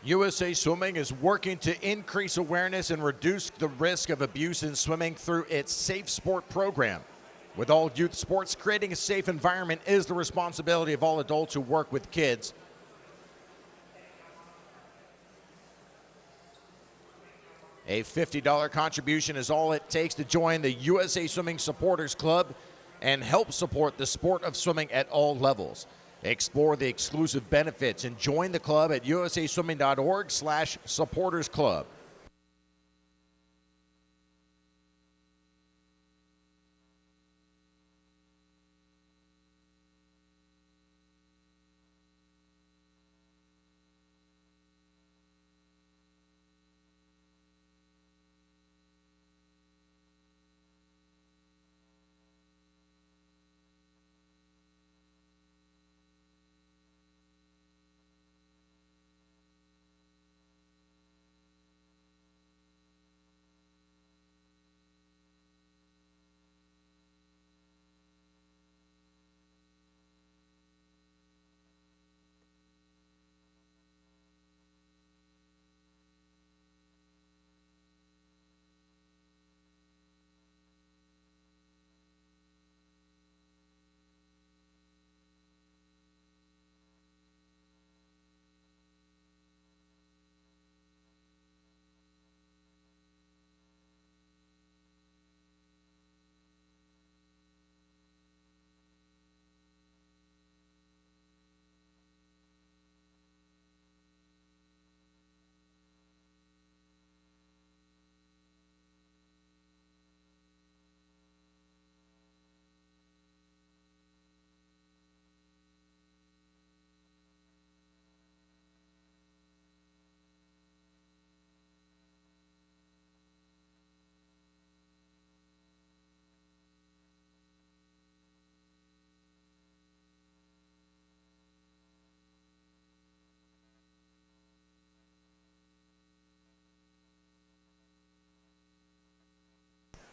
USA Swimming is working to increase awareness and reduce the risk of abuse in swimming through its Safe Sport program. With all youth sports, creating a safe environment is the responsibility of all adults who work with kids. A $50 contribution is all it takes to join the USA Swimming Supporters Club and help support the sport of swimming at all levels. Explore the exclusive benefits and join the club at usaswimming.org/supportersclub.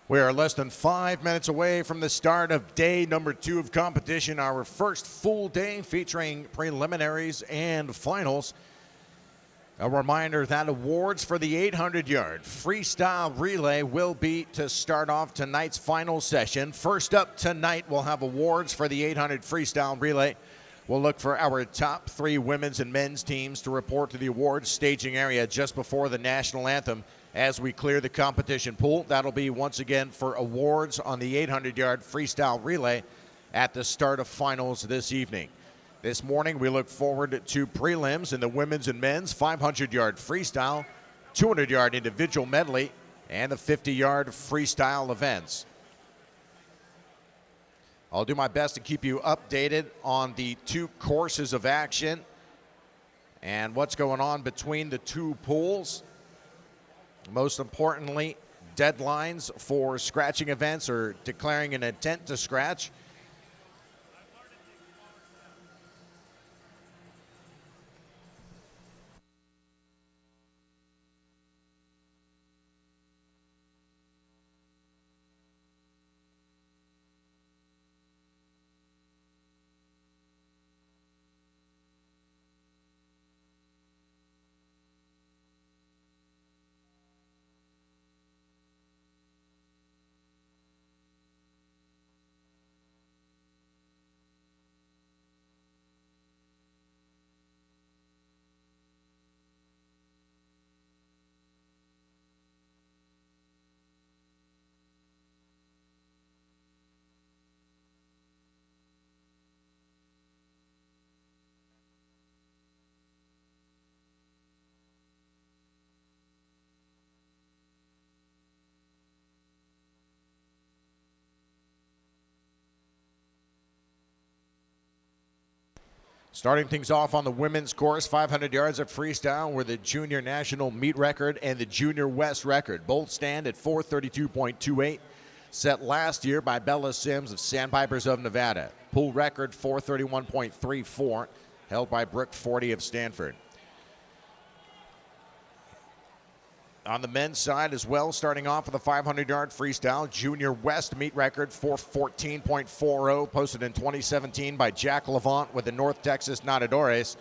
We are less than 5 minutes away from the start of day number 2 of competition, our first full day featuring preliminaries and finals. A reminder that awards for the 800-yard freestyle relay will be to start off tonight's final session. First up tonight, we'll have awards for the 800 freestyle relay. We'll look for our top 3 women's and men's teams to report to the awards staging area just before the national anthem as we clear the competition pool. That'll be once again for awards on the 800-yard freestyle relay at the start of finals this evening. This morning, we look forward to prelims in the women's and men's 500-yard freestyle, 200-yard individual medley, and the 50-yard freestyle events. I'll do my best to keep you updated on the 2 courses of action and what's going on between the 2 pools. Most importantly, deadlines for scratching events or declaring an intent to scratch. Starting things off on the women's course, 500 yards of freestyle, where the junior national meet record and the junior west record both stand at 432.28, set last year by Bella Sims of Sandpipers of Nevada. Pool record 431.34, held by Brooke Forty of Stanford. On the men's side as well, starting off with a 500-yard freestyle, junior west meet record 414.40, posted in 2017 by Jack Levant with the North Texas Nadadores.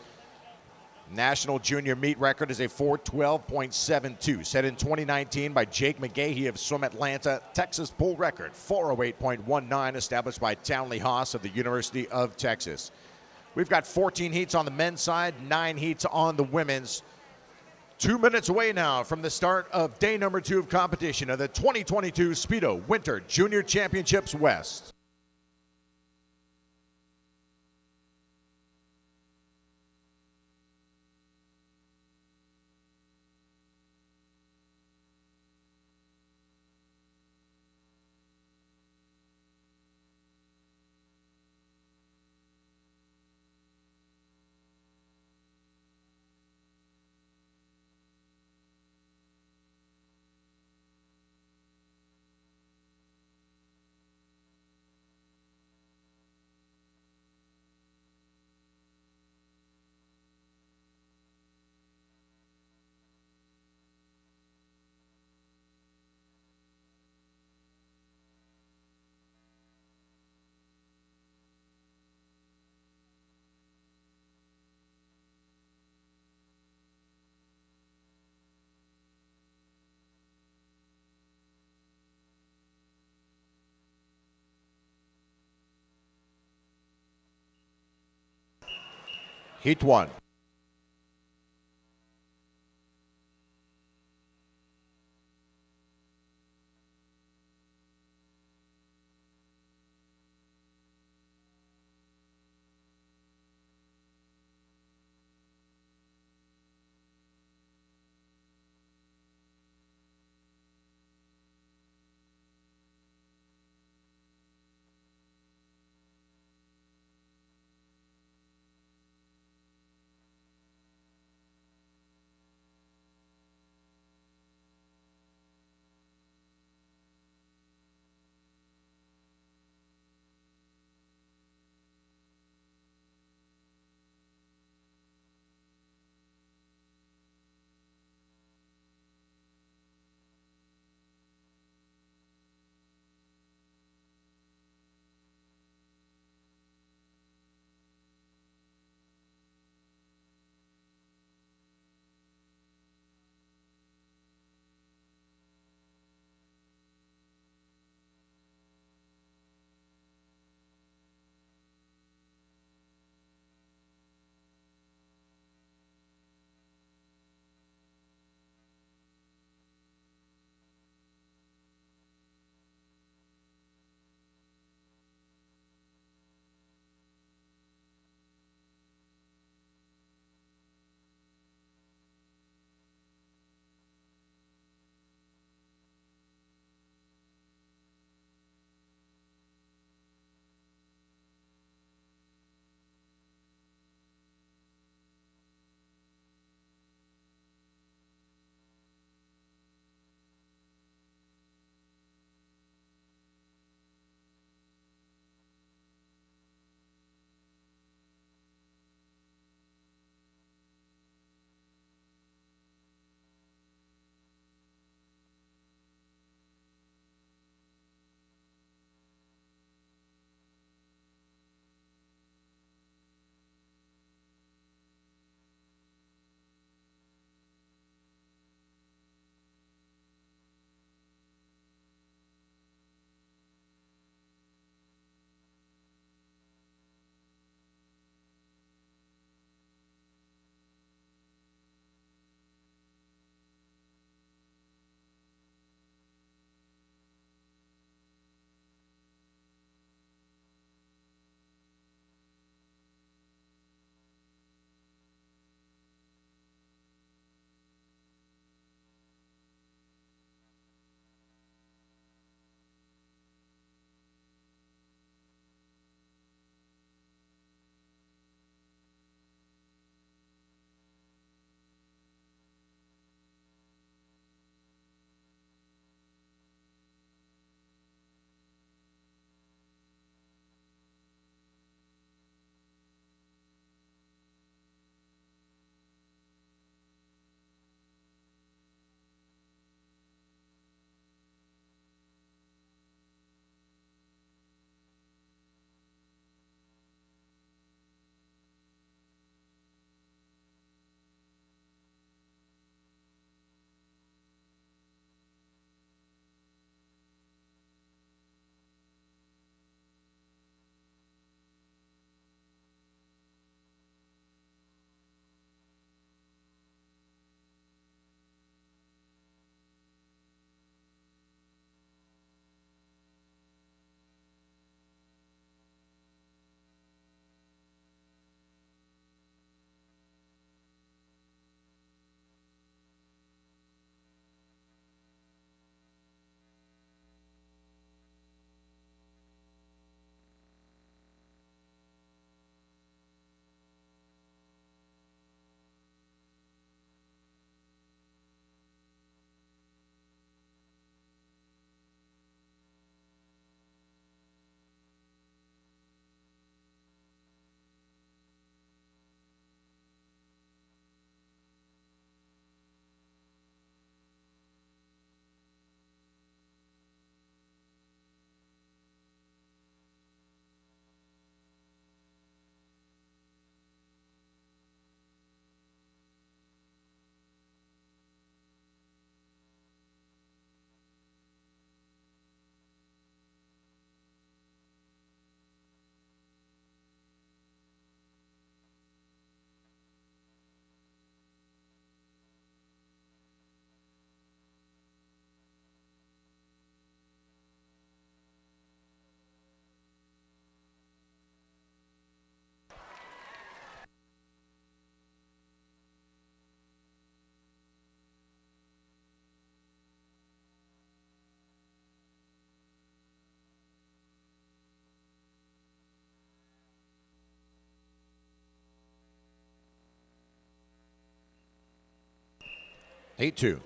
National junior meet record is a 4:12.72, set in 2019 by Jake McGahee of Swim Atlanta. Texas pool record 4:08.19, established by Townley Haas of the University of Texas. We've got 14 heats on the men's side, 9 heats on the women's. 2 minutes away now from the start of day number 2 of competition of the 2022 Speedo Winter Junior Championships West. Heat 1. 8-2.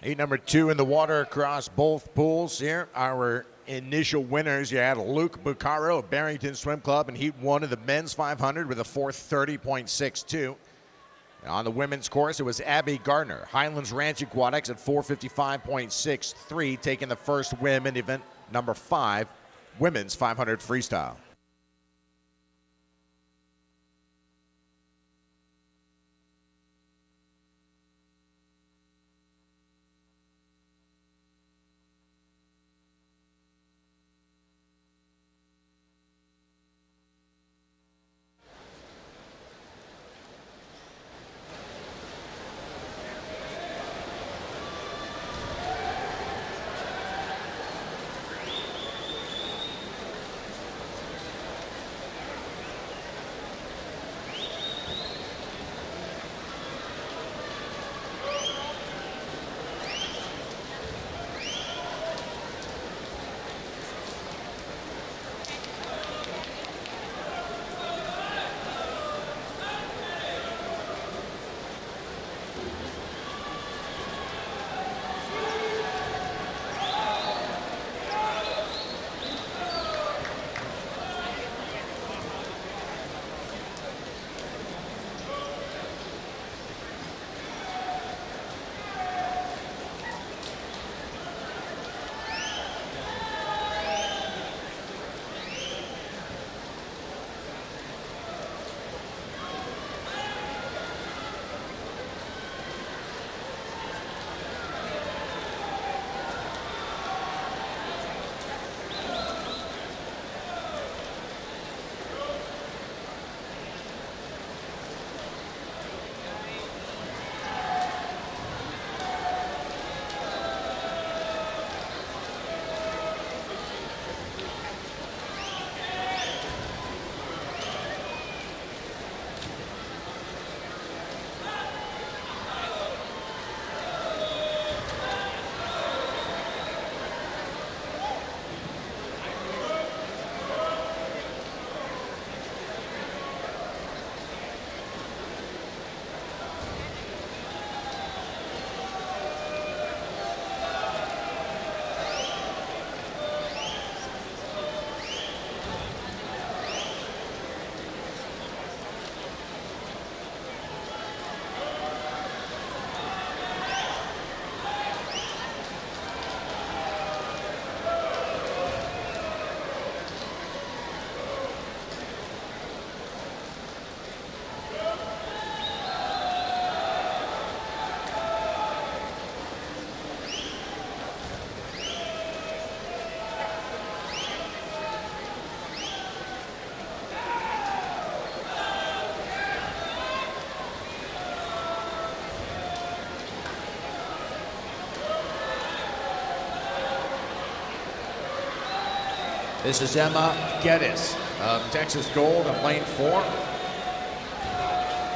Heat number 2 in the water across both pools here. Our initial winners, you had Luke Buccaro of Barrington Swim Club in Heat 1 of the men's 500 with a 4:30.62. And on the women's course, it was Abby Gardner, Highlands Ranch Aquatics at 4:55.63, taking the first win in event number 5, women's 500 freestyle. This is Emma Geddes of Texas Gold in lane 4.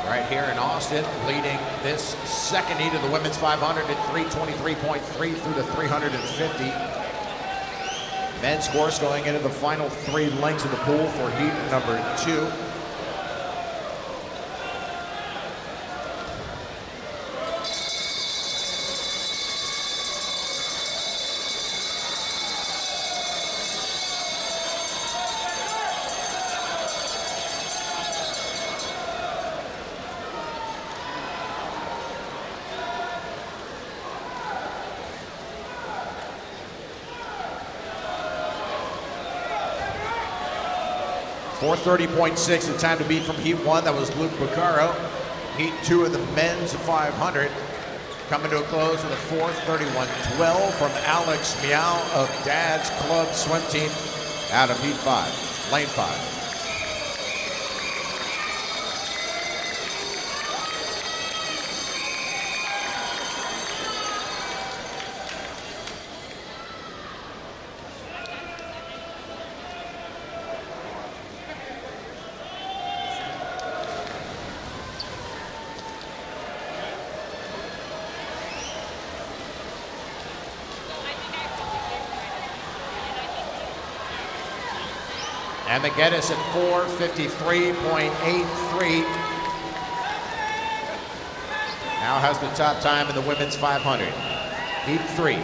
Right here in Austin, leading this second heat of the women's 500 at 3:23.3 through the 350. Men's course going into the final 3 lengths of the pool for heat number 2. .430.6, the time to beat from Heat 1. That was Luke Buccaro. Heat 2 of the men's 500. Coming to a close with a 4:31.12 from Alex Meow of Dad's Club Swim Team out of Heat 5, lane 5. And the get us at 4:53.83. Now has the top time in the women's 500. Heat 3.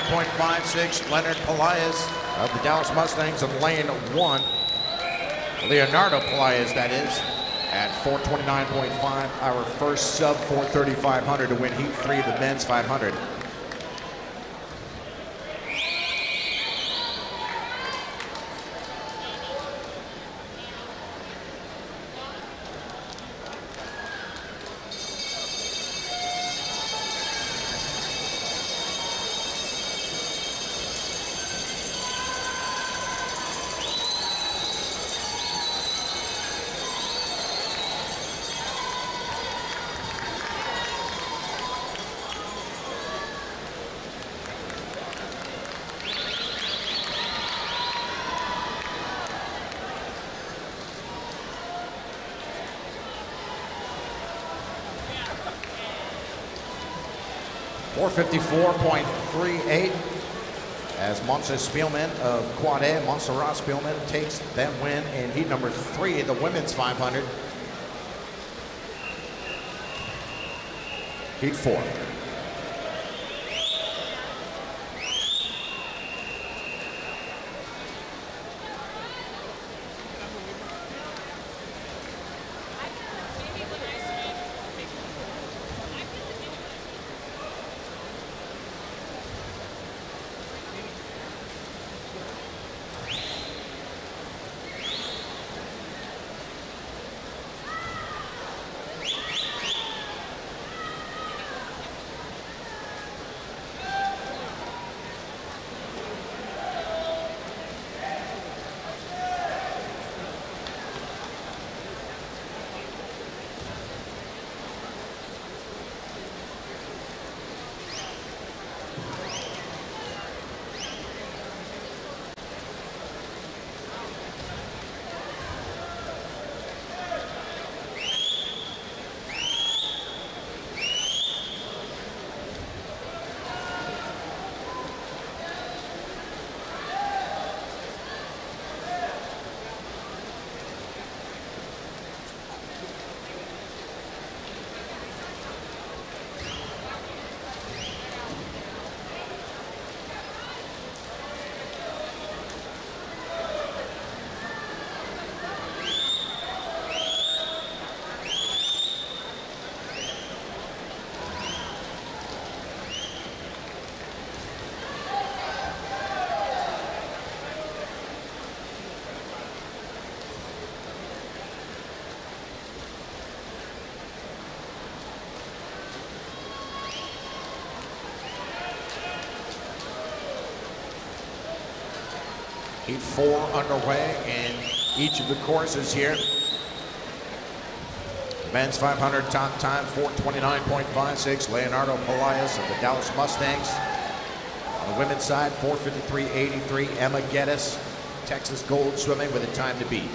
.56, Leonard Pelaez of the Dallas Mustangs in lane 1. Leonardo Pelaez, that is, at 4:29.5, our first sub 4:3500 to win Heat 3 of the men's 500. 454.38 as Montse Spielman of Quad A, Montserrat Spielman takes that win in heat number 3 at the women's 500. Heat 4. Heat 4 underway in each of the courses here. Men's 500 top time 4:29.56. Leonardo Pelaez of the Dallas Mustangs. On the women's side 4:53.83. Emma Geddes, Texas Gold Swimming with a time to beat.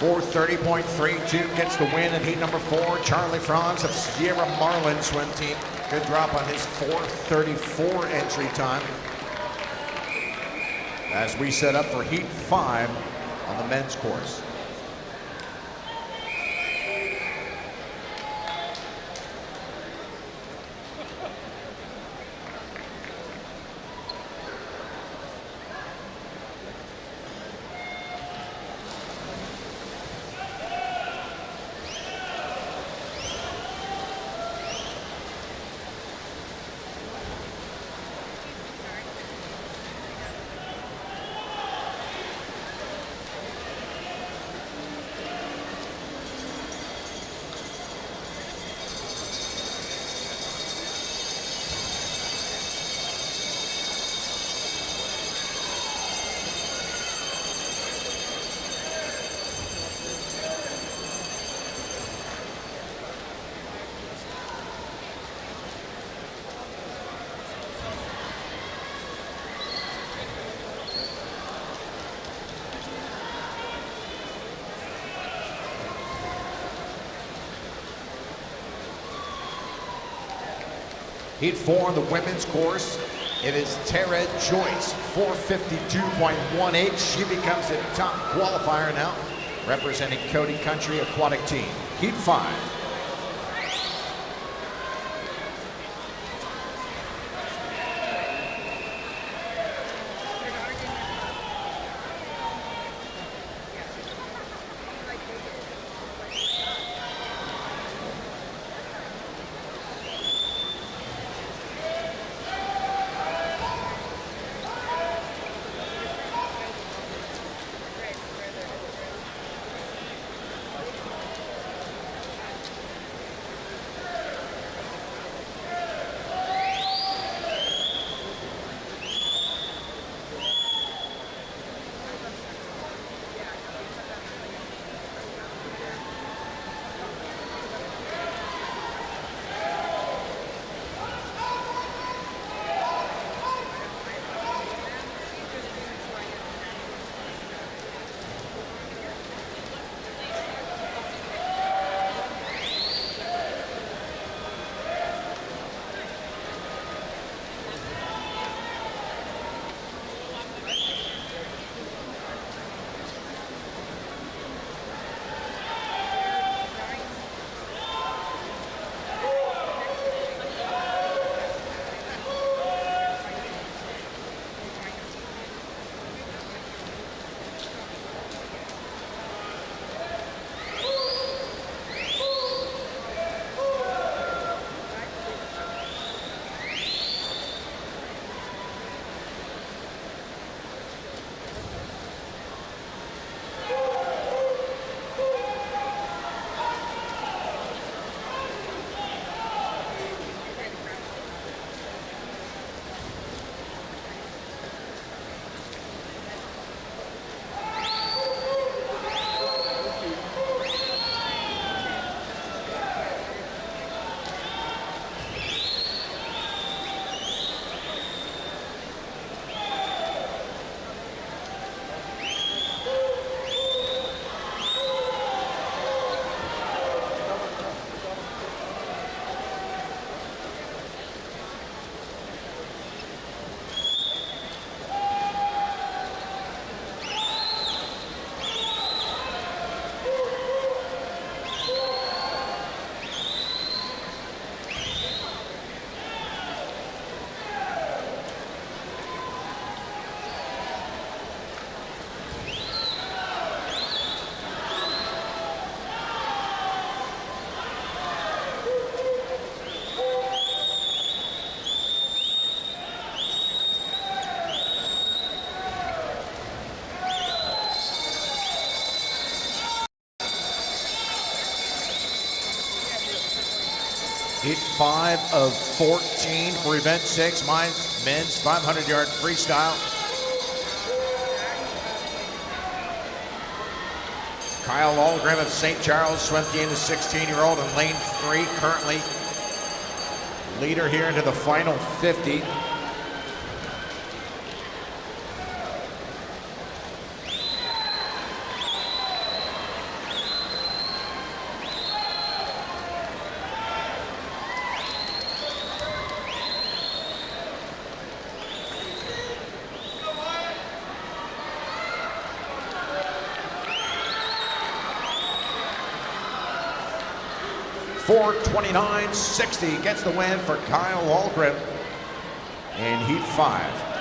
For 30.32 gets the win in heat number 4. Charlie Franz of Sierra Marlin swim team. Good drop on his 4:34 entry time. As we set up for heat 5 on the men's course. Heat 4 on the women's course. It is Tara Joyce, 452.18. She becomes the top qualifier now, representing Cody Country Aquatic Team. Heat 5. Heat 5 of 14 for event 6, men's 500-yard freestyle. Kyle Algrim of St. Charles swept in the 16-year-old in lane 3, currently leader here into the final 50. .429.60 gets the win for Kyle Algrim in Heat 5.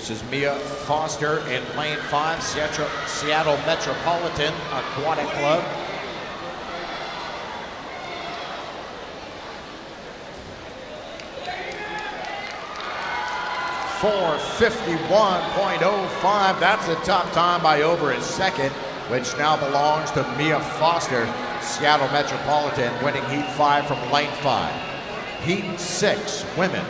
This is Mia Foster in lane 5, Seattle Metropolitan Aquatic Club. .451.05. That's a top time by over a second, which now belongs to Mia Foster, Seattle Metropolitan, winning Heat 5 from lane 5. Heat 6, women.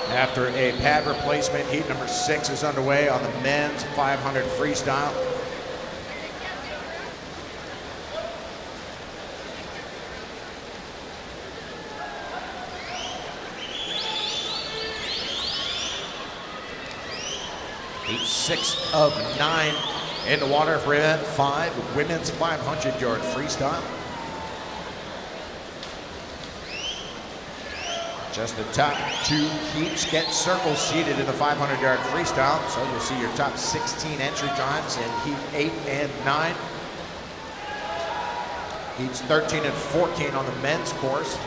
After a pad replacement, heat number 6 is underway on the men's 500 freestyle. Heat 6 of 9 in the water for event 5, women's 500-yard freestyle. Just the top 2 heats get circle seated in the 500-yard freestyle, so you'll see your top 16 entry times in Heat 8 and 9. Heats 13 and 14 on the men's course.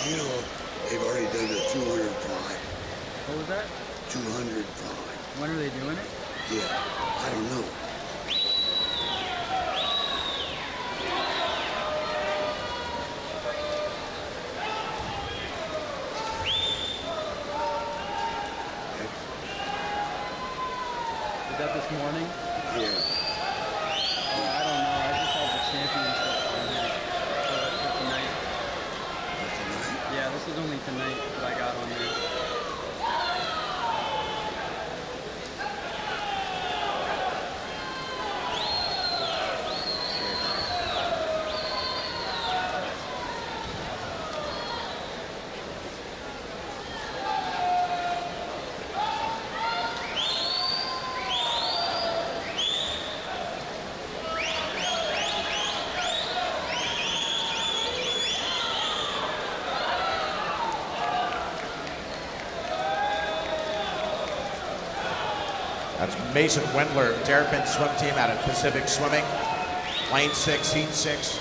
You know, they've already done the 200 fly. What was that? 200 fly. When are they doing it? Yeah, I don't know. Is that this morning? Yeah. Oh, I don't know. I just had the championship for tonight. Yeah, this is only tonight that I got on there. That's Mason Wendler, Terrapin swim team out of Pacific Swimming. Lane 6, Heat 6.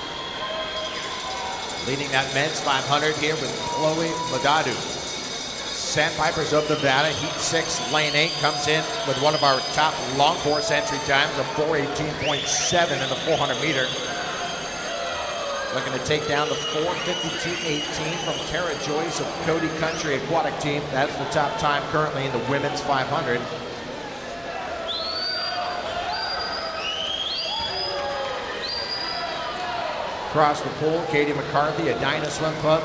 Leading that men's 500 here with Chloe Madadu. Sandpipers of Nevada, heat 6, lane 8, comes in with one of our top long course entry times of 4:18.7 in the 400 meter. Looking to take down the 4:52.18 from Tara Joyce of Cody Country Aquatic Team. That's the top time currently in the women's 500. Across the pool, Katie McCarthy, Edina Swim Club,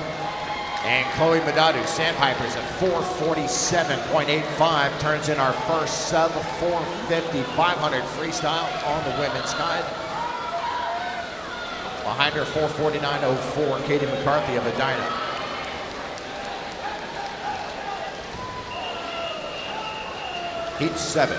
and Chloe Madadu, Sandpipers at 4:47.85, turns in our first sub 4:50 500 freestyle on the women's side. Behind her, 4:49.04, Katie McCarthy of Edina. Heat 7.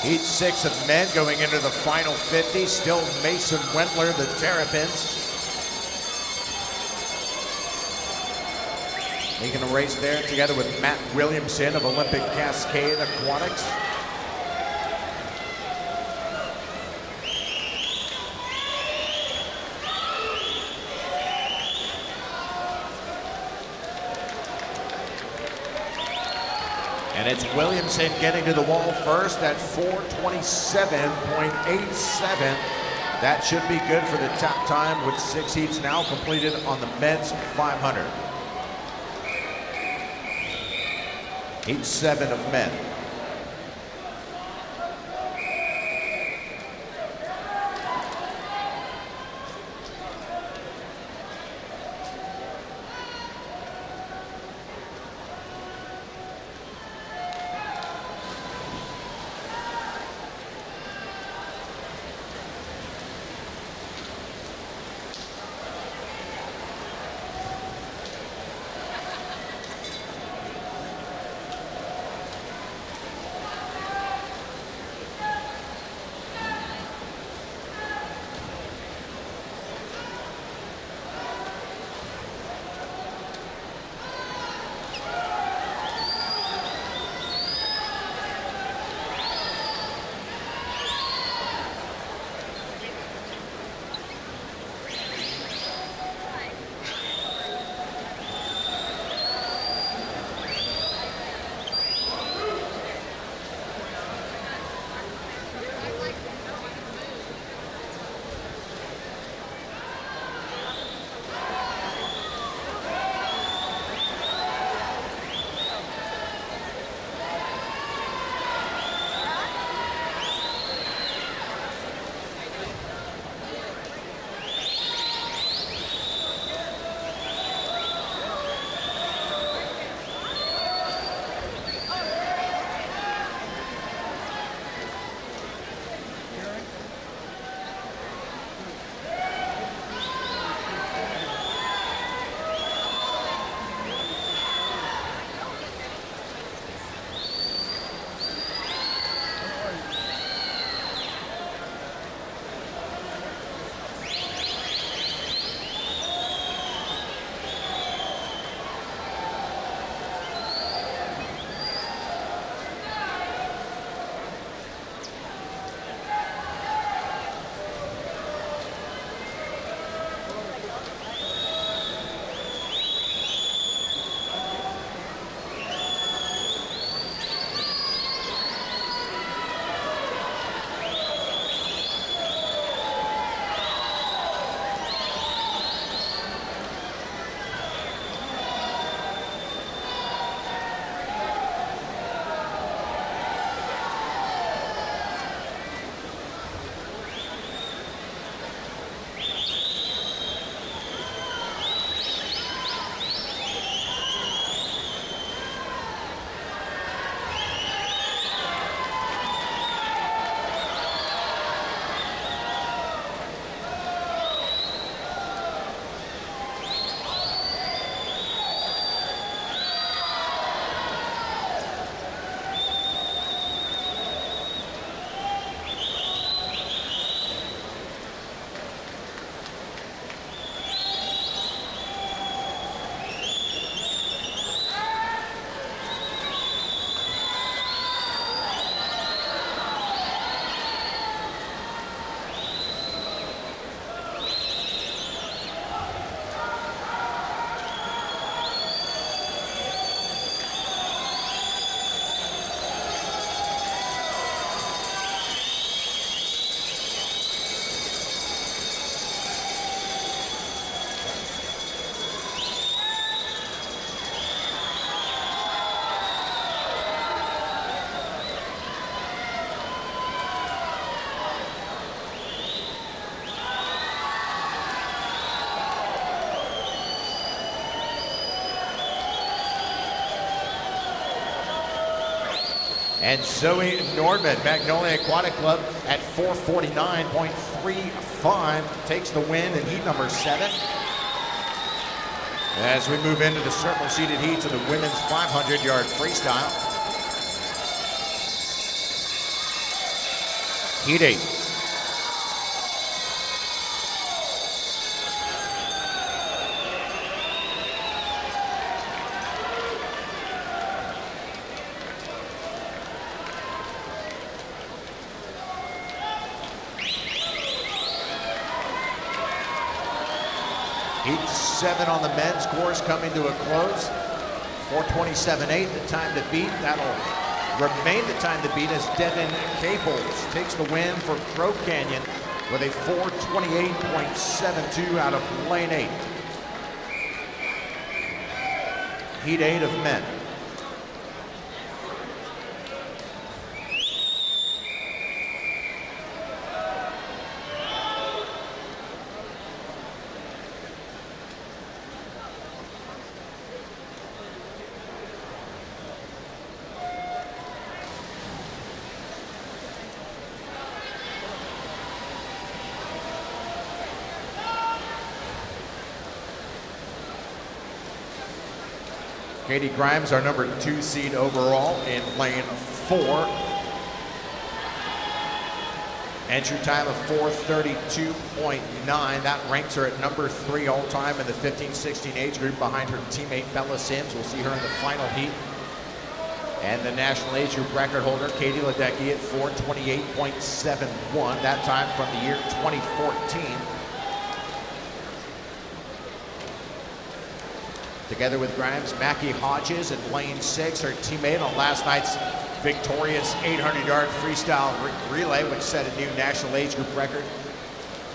Heat 6 of men going into the final 50. Still Mason Wendler, the Terrapins. Making a race there together with Matt Williamson of Olympic Cascade Aquatics. And it's Williamson getting to the wall first at 4:27.87. That should be good for the top time with 6 heats now completed on the men's 500. Heat 7 of men. And Zoe Nordman, Magnolia Aquatic Club at 4:49.35 takes the win in heat number 7. As we move into the circle seated heats of the women's 500-yard freestyle. Heat 8. Heat 7 on the men's course coming to a close. 4:27.8, the time to beat. That'll remain the time to beat as Devin Caples takes the win for Crow Canyon with a 4:28.72 out of lane 8. Heat 8 of men. Katie Grimes, our number 2 seed overall in lane 4. Entry time of 4:32.9. That ranks her at number 3 all time in the 15-16 age group behind her teammate Bella Sims. We'll see her in the final heat. And the national age group record holder, Katie Ledecky, at 4:28.71. That time from the year 2014. Together with Grimes, Mackie Hodges in lane 6, her teammate on last night's victorious 800-yard freestyle relay, which set a new national age group record,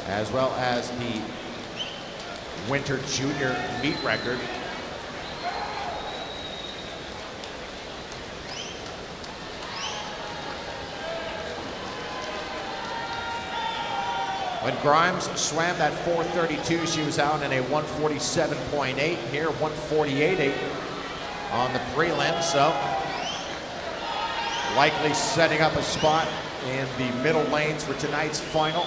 as well as the winter junior meet record. When Grimes swam that 4:32, she was out in a 1:47.8. Here, 1:48.8 on the prelims. So likely setting up a spot in the middle lanes for tonight's final.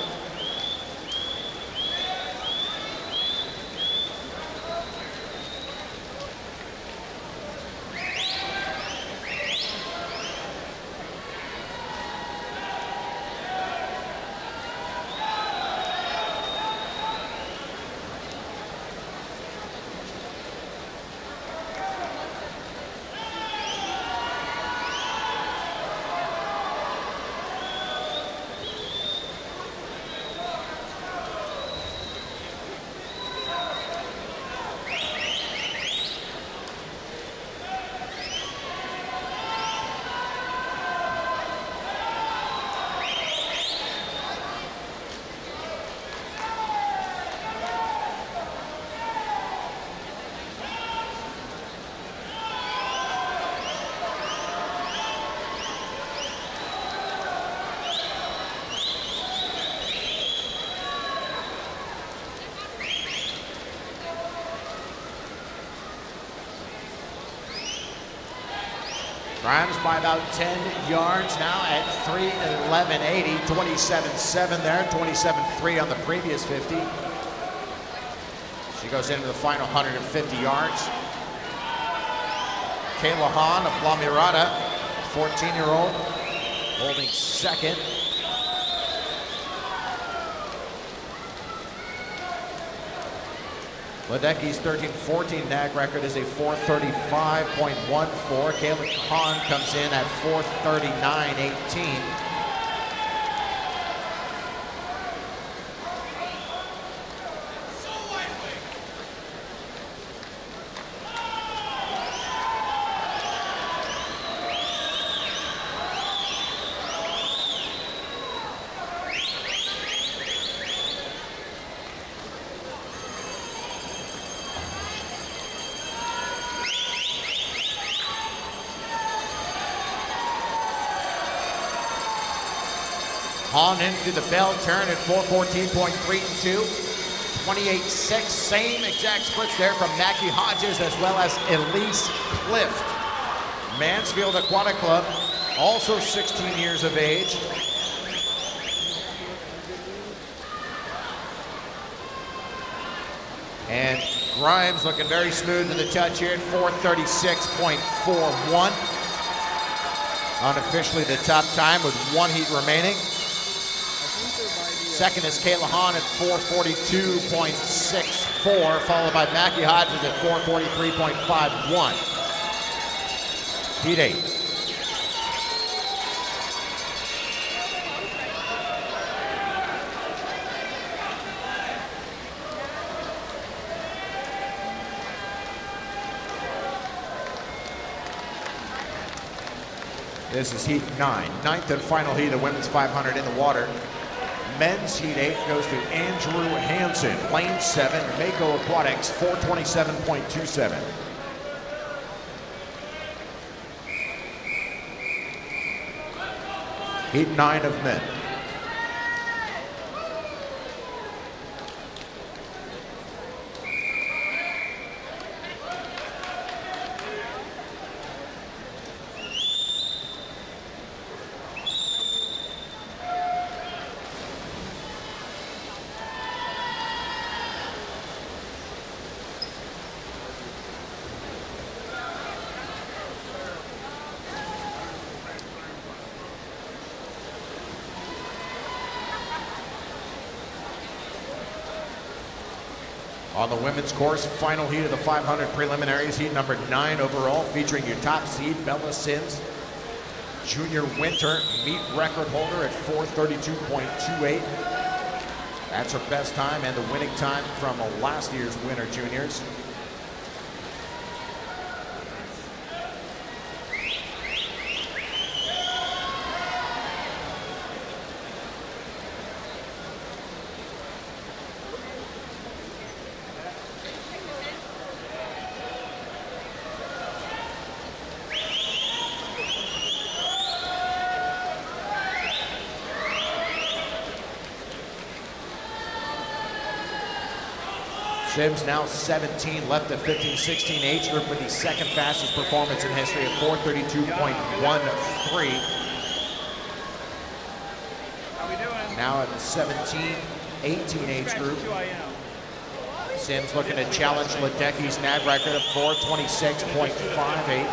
Grimes by about 10 yards now at 3:11.80, 27.7 there, 27.3 on the previous 50. She goes into the final 150 yards. Kayla Hahn of La Mirada, 14-year-old, holding second. Ledecky's 13-14 NAG record is a 4:35.14. Kayla Hahn comes in at 4:39.18. Hahn into the bell turn at 4:14.32. 28.6, same exact splits there from Mackie Hodges as well as Elise Clift. Mansfield Aquatic Club also 16 years of age. And Grimes looking very smooth to the touch here at 436.41. Unofficially the top time with 1 heat remaining. Second is Kayla Hahn at 442.64, followed by Mackie Hodges at 443.51. Heat 8. This is heat 9, ninth and final heat of women's 500 in the water. Men's heat 8 goes to Andrew Hansen, lane 7, Mako Aquatics, 427.27. Heat 9 of men. On the women's course, final heat of the 500 preliminaries, heat number 9 overall, featuring your top seed, Bella Sims. Junior Winter, meet record holder at 432.28. That's her best time and the winning time from last year's winter juniors. Sims now 17, left the 15-16 age group with the second fastest performance in history at 432.13. Now at the 17-18 age group. Sims looking to challenge Ledecky's NAD record of 426.58.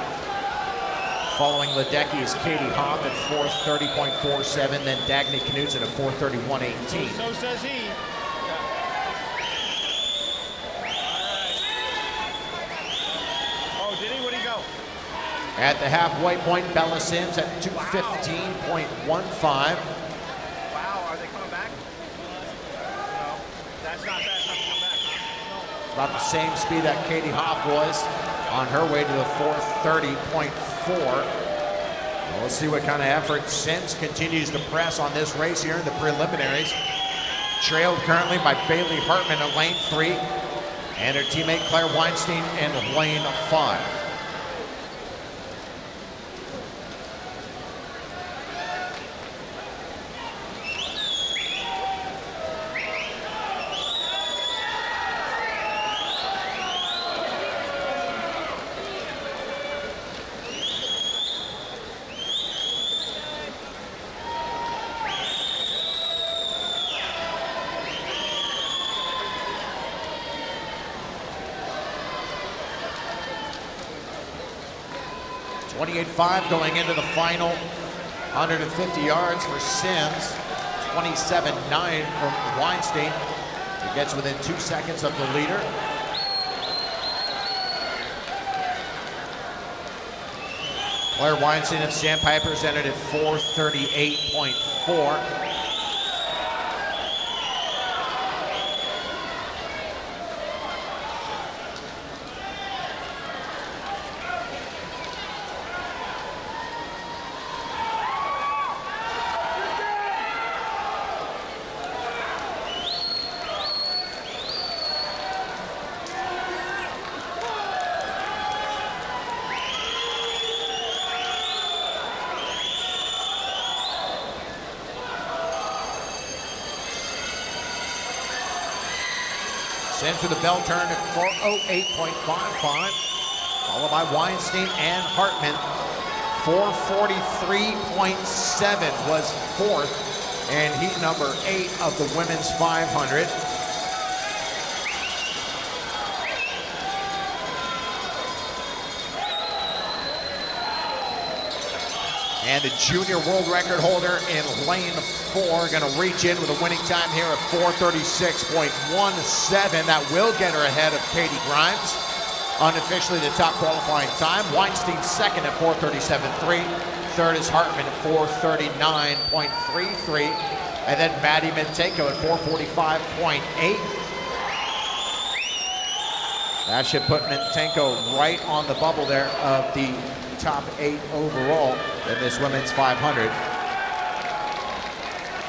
Following Ledecky is Katie Hoff at 430.47, then Dagny Knudsen at 431.18. So says he. At the halfway point, Bella Sims at 215.15. Wow, are they coming back? No, that's not fast enough to come back, huh? About the same speed that Katie Hoff was on her way to the 430.4. Well, we'll see what kind of effort Sims continues to press on this race here in the preliminaries. Trailed currently by Bailey Hartman at lane 3 and her teammate Claire Weinstein in lane 5. .28.5 going into the final 150 yards for Sims. 27.9 from Weinstein. He gets within 2 seconds of the leader. Claire Weinstein of Sandpipers entered at 438.4. Sims with a bell turn at 408.55, followed by Weinstein and Hartman. 4:43.7 was fourth in heat number 8 of the women's 500. And the junior world record holder in lane 4 going to reach in with a winning time here at 4:36.17. That will get her ahead of Katie Grimes. Unofficially the top qualifying time. Weinstein second at 4:37.3. Third is Hartman at 4:39.33. And then Maddie Mintenko at 4:45.8. That should put Mintenko right on the bubble there of the top 8 overall in this women's 500.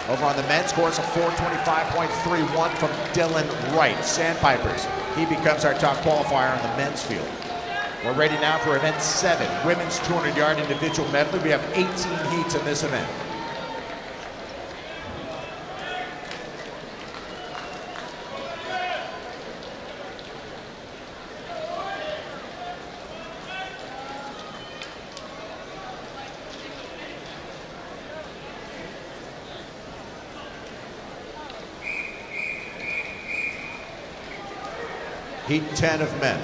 Over on the men's course, a 4:25.31 from Dylan Wright, Sandpipers. He becomes our top qualifier on the men's field. We're ready now for event 7, women's 200-yard individual medley. We have 18 heats in this event. Heat 10 of men.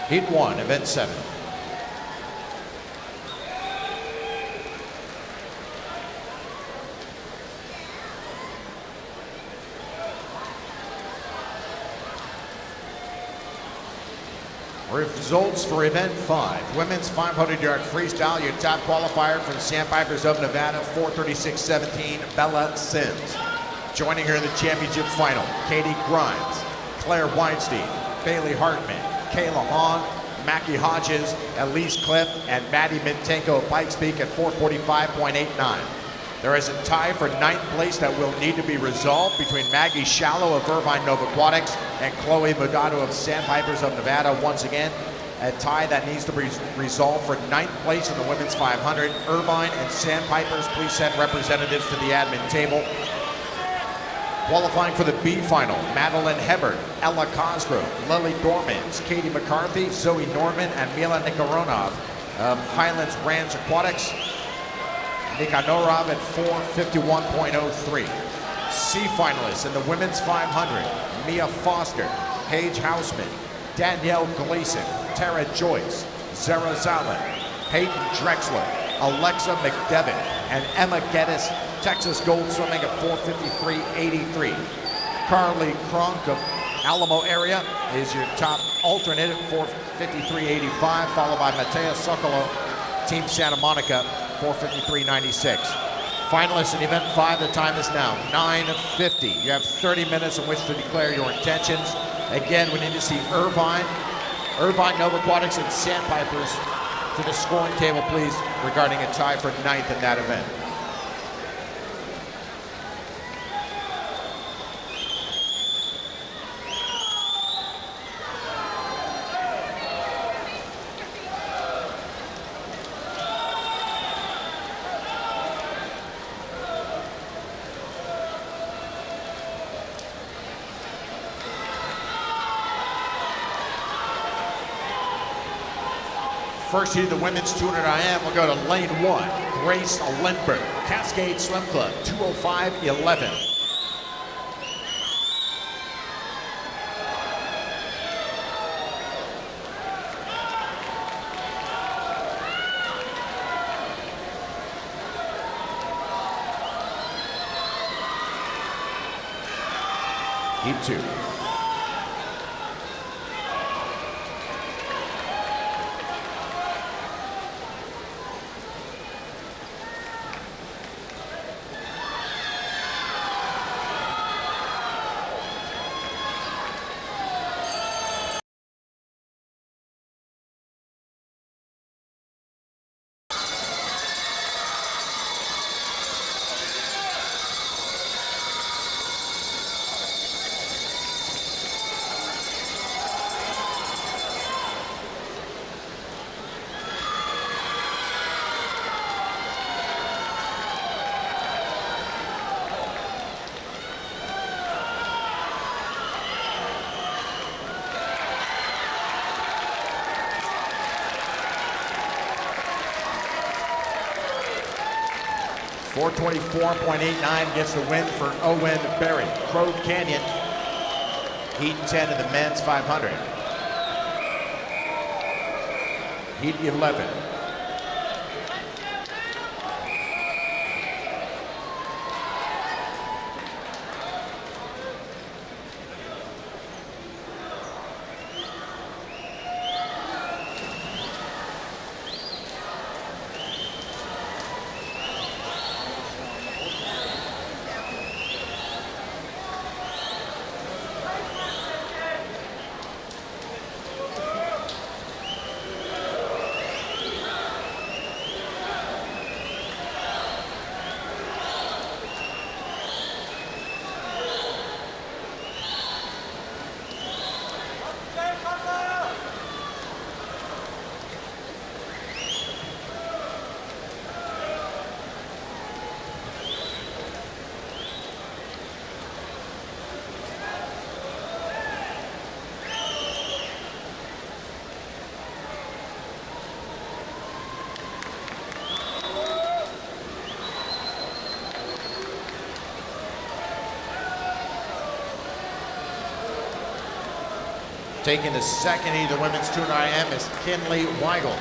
Heat 1, event 7. Results for event 5, women's 500-yard freestyle. Your top qualifier from Sandpipers of Nevada, 4:36.17, Bella Sims. Joining her in the championship final, Katie Grimes, Claire Weinstein, Bailey Hartman, Kayla Hahn, Mackie Hodges, Elise Cliff, and Maddie Mintenko of Pikes Peak at 4:45.89. There is a tie for 9th place that will need to be resolved between Maggie Shallow of Irvine Nova Aquatics and Chloe Mugado of Sandpipers of Nevada. Once again, a tie that needs to be resolved for 9th place in the women's 500. Irvine and Sandpipers, please send representatives to the admin table. Qualifying for the B final, Madeline Hebert, Ella Cosgrove, Lily Gormans, Katie McCarthy, Zoe Norman, and Mila Nikoronov of Highlands Ranch Aquatics. Nikoronov at 4:51.03. C finalists in the women's 500, Mia Foster, Paige Houseman, Danielle Gleason, Tara Joyce, Zara Zalin, Peyton Drexler, Alexa McDevitt, and Emma Geddes, Texas Gold Swimming at 4:53.83. Carly Kronk of Alamo area is your top alternate at 4:53.85, followed by Matea Sokolo, Team Santa Monica, 4:53.96. Finalists in event 5, the time is now 9:50. You have 30 minutes in which to declare your intentions. Again, we need to see Irvine Nova Aquatics, and Sandpipers to the scoring table, please, regarding a tie for 9th in that event. First heat of the women's 200 IM, we'll go to lane 1. Grace Lindbergh, Cascade Swim Club, 2:05.11. Heat 2. .424.89 gets the win for Owen Berry. Crow Canyon, Heat 10 of the men's 500. Heat 11. Taking the second heat of the women's 200 IM is Kinley Weigel.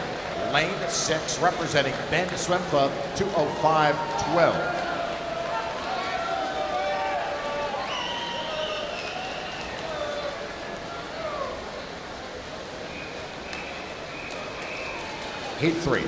Lane 6, representing Bend Swim Club, 205.12. Heat 3.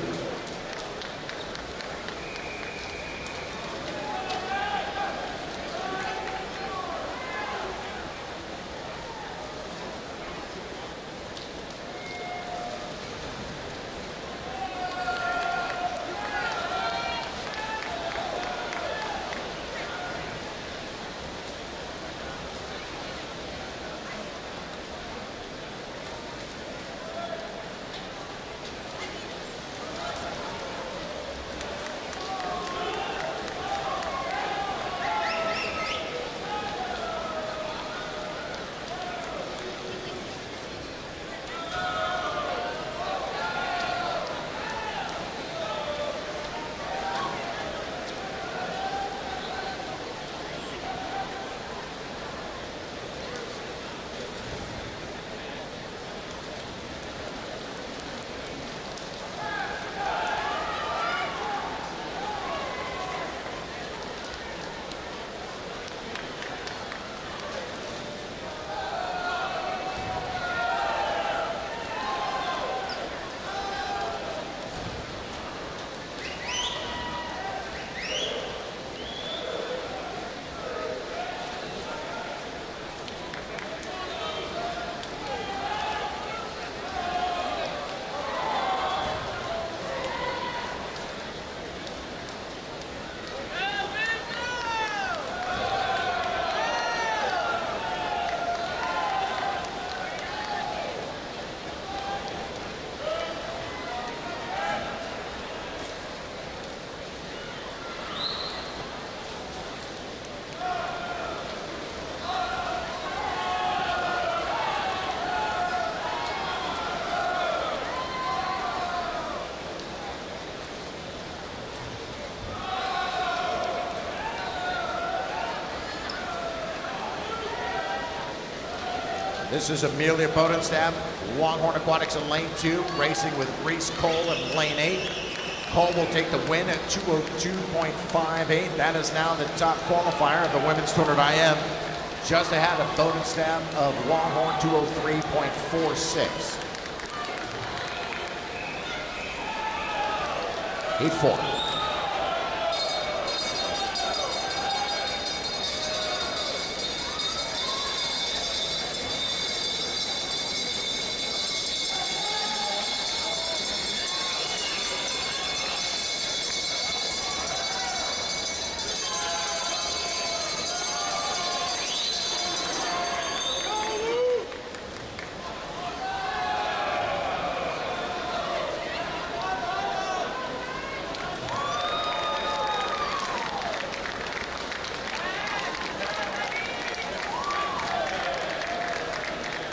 This is Amelia Bodenstab, Longhorn Aquatics in lane 2, racing with Reese Cole in lane 8. Cole will take the win at 202.58. That is now the top qualifier of the women's 200 IM. just ahead of Bodenstam of Longhorn, 203.46. Heat 4.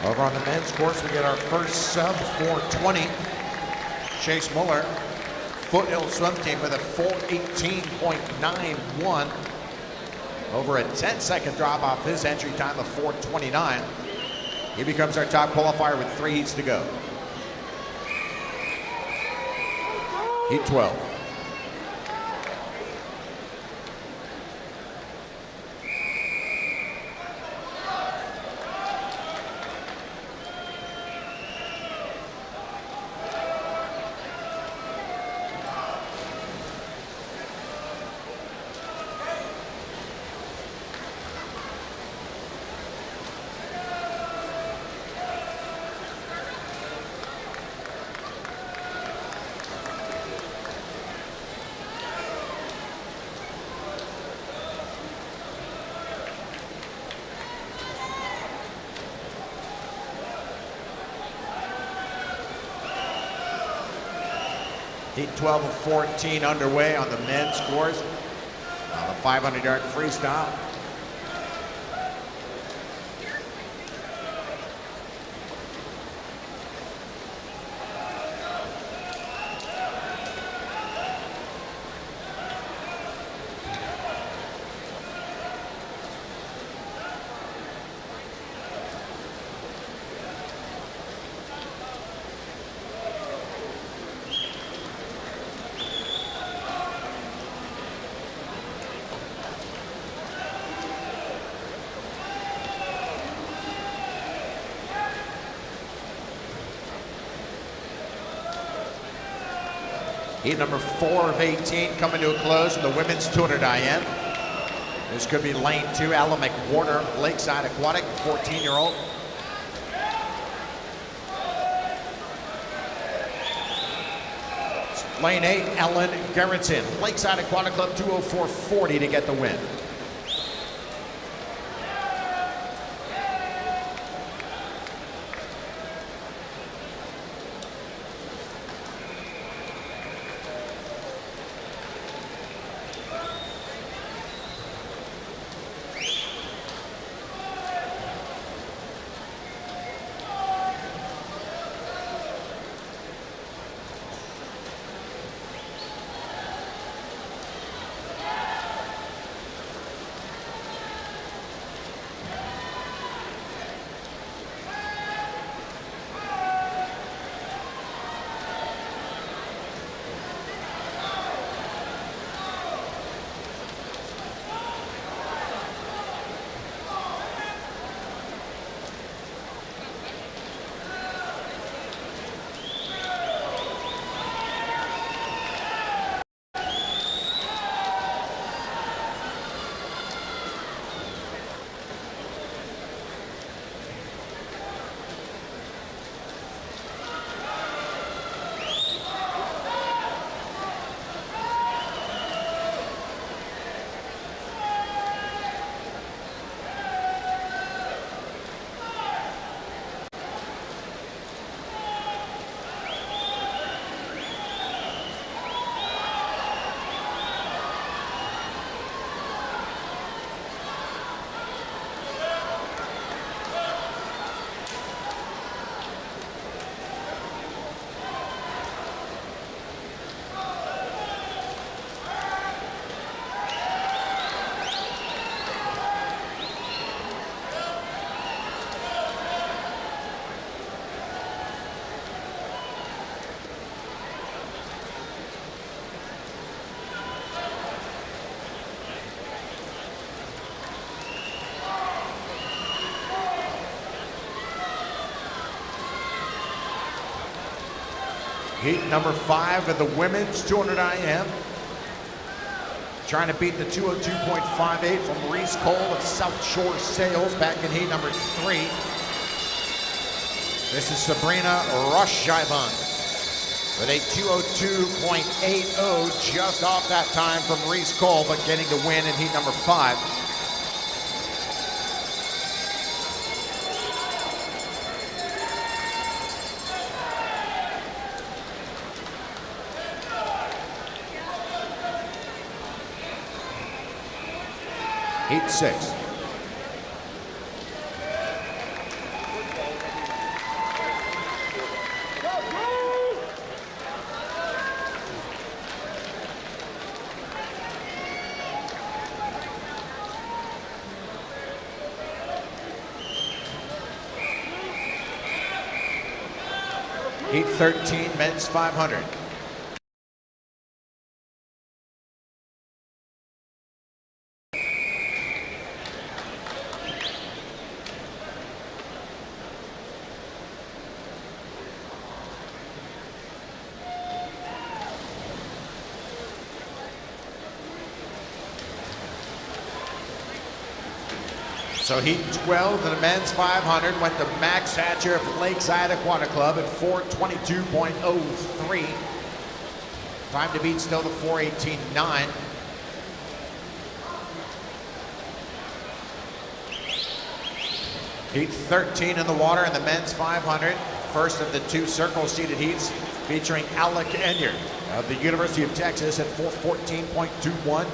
Over on the men's course, we get our first sub 420. Chase Muller, Foothill Swim Team with a 418.91. Over a 10-second drop off his entry time of 429. He becomes our top qualifier with 3 heats to go. Heat 12. Heat 12 of 14 underway on the men's course. On the 500-yard freestyle. Heat number 4 of 18 coming to a close in the women's 200 IN. This could be lane 2, Ella McWhorter, Lakeside Aquatic, 14-year-old. Lane 8, Ellen Gerritsen, Lakeside Aquatic Club, 204.40 to get the win. Heat number 5 of the women's 200 IM. Trying to beat the 202.58 from Reese Cole of South Shore Sales back in heat number 3. This is Sabrina Roshaiban with a 202.80, just off that time from Reese Cole, but getting the win in heat number 5. Heat 6. Heat 13, men's 500. So heat 12 in the men's 500 went to Max Hatcher of Lakeside Aquatic Club at 4:22.03. Time to beat still the 4:18.9. Heat 13 in the water in the men's 500. First of the 2 circle seated heats featuring Alec Enyard of the University of Texas at 4:14.21.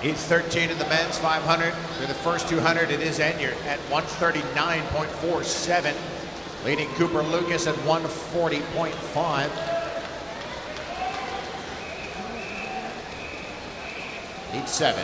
Heat 13 in the men's 500. For the first 200, it is Enyard at 139.47, leading Cooper Lucas at 140.5. Heat 7.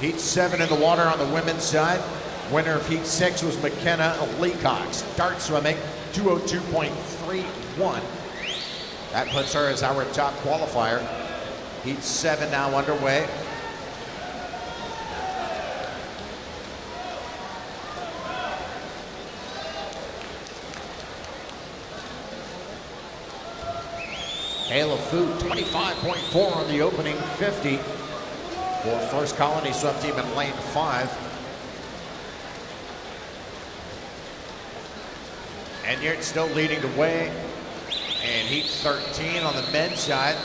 Heat 7 in the water on the women's side. Winner of Heat 6 was McKenna Leacox. Dart swimming, 202.31. That puts her as our top qualifier. Heat 7 now underway. Kayla Fu, 25.4 on the opening 50. For First Colony swim team in lane 5. Enyard still leading the way. And heat 13 on the men's side.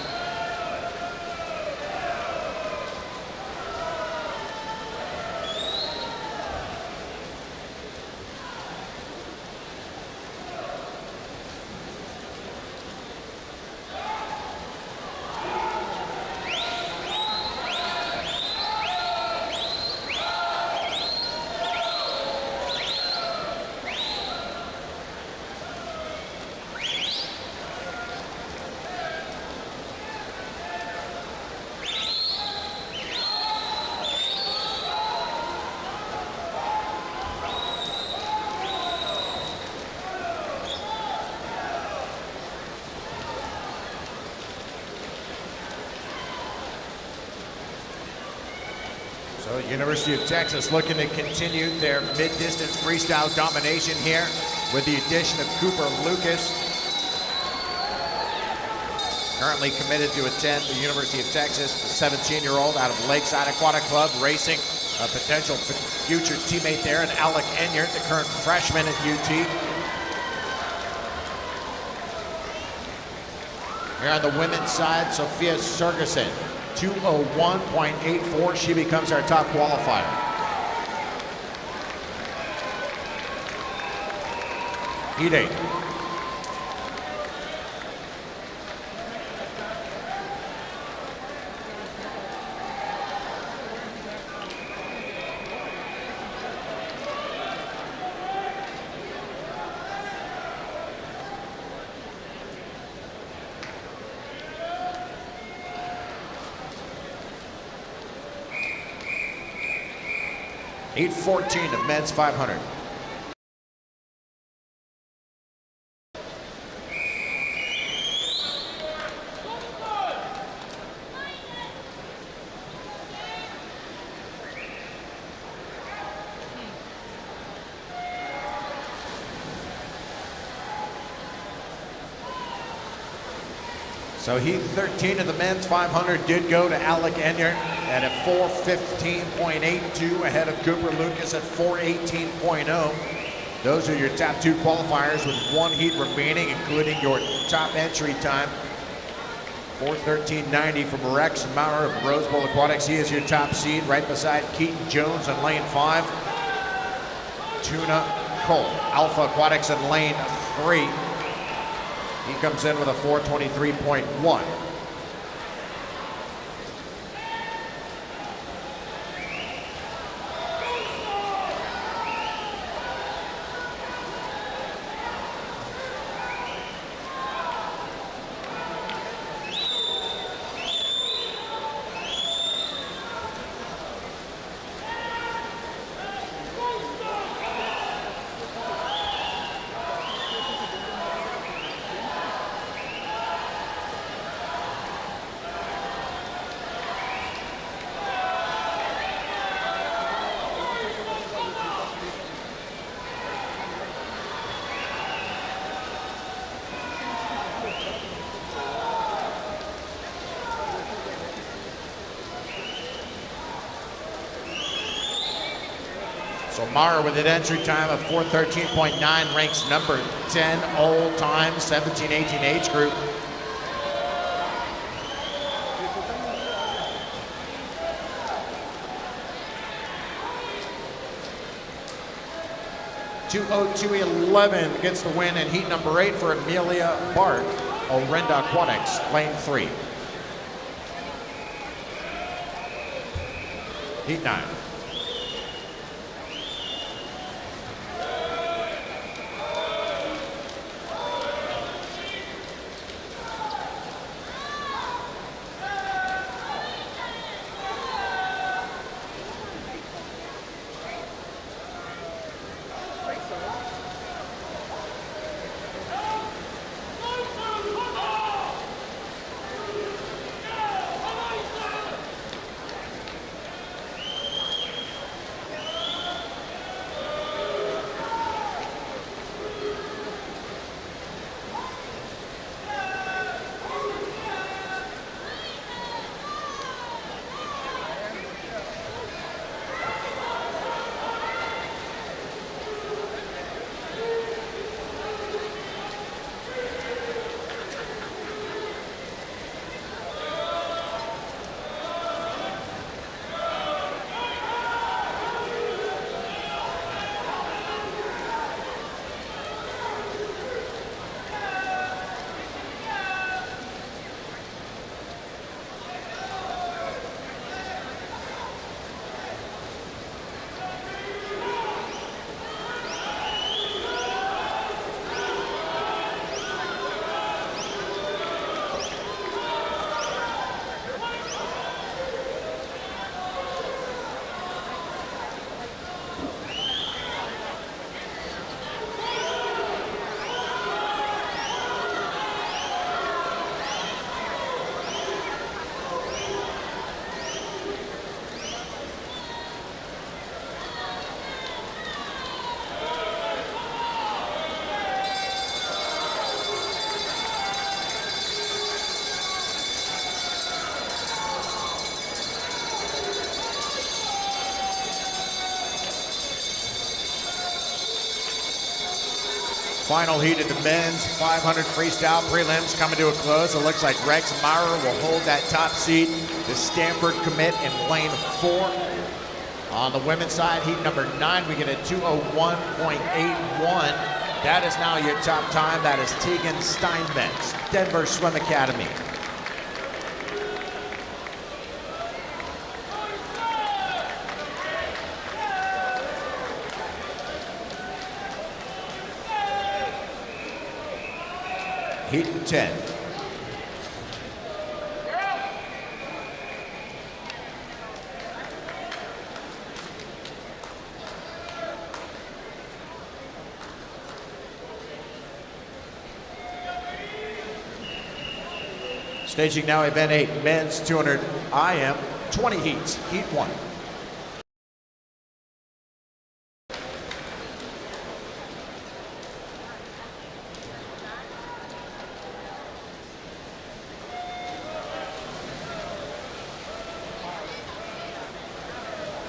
So University of Texas looking to continue their mid-distance freestyle domination here with the addition of Cooper Lucas. Currently committed to attend the University of Texas, the 17-year-old out of Lakeside Aquatic Club, racing a potential future teammate there, and Alec Enyart, the current freshman at UT. Here on the women's side, Sophia Sergeson, 201.84. She becomes our top qualifier. Heat 8. Heat 14 of men's 500. So Heat 13 of the men's 500 did go to Alec Enyart at a 4:15.82, ahead of Cooper Lucas at 4:18.0. Those are your top two qualifiers with one heat remaining, including your top entry time. 4:13.90 from Rex Maurer of Rose Bowl Aquatics. He is your top seed, right beside Keaton Jones in lane 5. Tuna Cole, Alpha Aquatics in lane 3. He comes in with a 4:23.1. So Maurer with an entry time of 4:13.9 ranks number 10 all time, 17-18 age group. .202.11 gets the win in heat number 8 for Amelia Bart, Orenda Aquatics, lane 3. Heat 9. Final heat of the men's 500 freestyle prelims coming to a close. It looks like Rex Maurer will hold that top seat. The Stanford commit in lane 4. On the women's side, heat number 9, we get a 201.81. That is now your top time. That is Tegan Steinmetz, Denver Swim Academy. Heat 10. Staging now event 8, men's 200 IM, 20 heats, heat 1.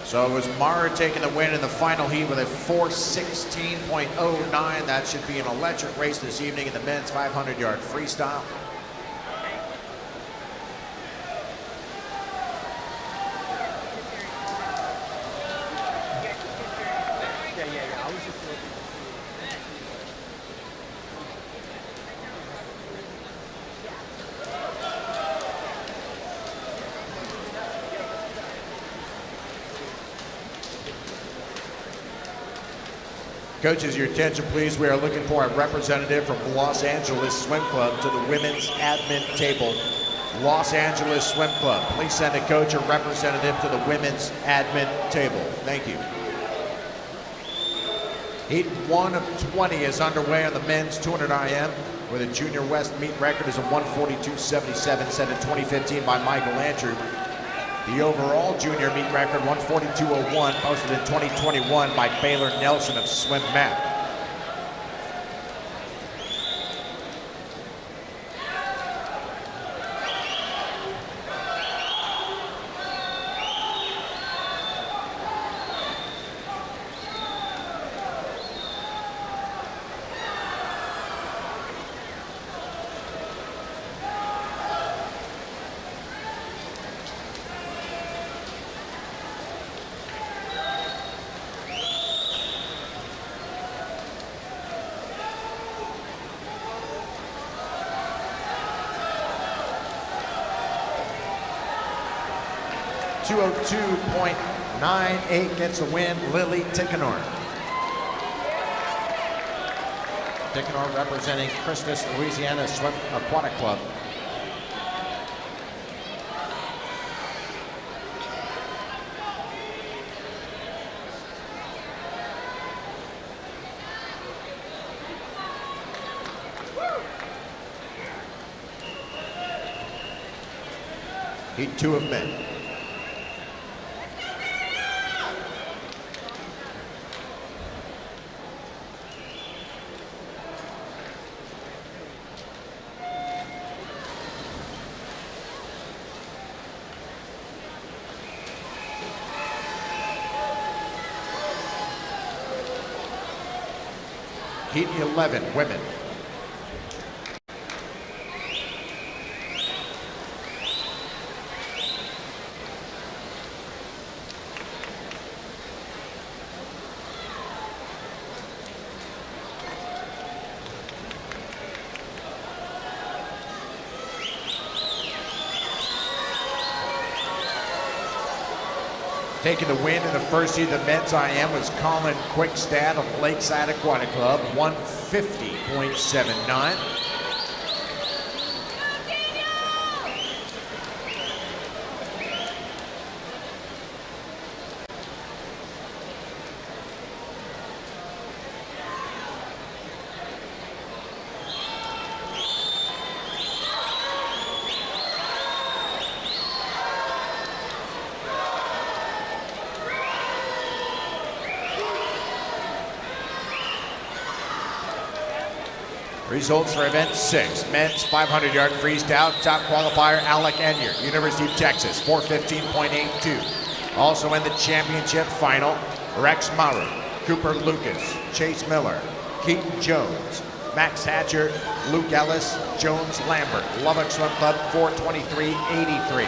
So it was Maurer taking the win in the final heat with a 4:16.09. That should be an electric race this evening in the men's 500-yard freestyle. I was just looking. Coaches, your attention please. We are looking for a representative from Los Angeles Swim Club to the women's admin table. Los Angeles Swim Club, please send a coach or representative to the women's admin table. Thank you. Heat 1 of 20 is underway on the men's 200 IM, where the Junior West meet record is a 142.77 set in 2015 by Michael Andrew. The overall junior meet record, 142.01, posted in 2021 by Baylor Nelson of Swim Map. .98 gets the win, Lily Tichenor. Tichenor representing Christus, Louisiana Swim Aquatic Club. Heat 2 of men. Heat 11, women. Taking the win in the first heat of the men's IM was Colin Quickstad of Lakeside Aquatic Club, 150.79. Results for event 6, men's 500-yard freestyle. Top qualifier, Alec Enyer, University of Texas, 4:15.82. Also in the championship final, Rex Maurer, Cooper Lucas, Chase Miller, Keaton Jones, Max Hatcher, Luke Ellis, Jones Lambert. Lubbock Swim Club 4:23.83.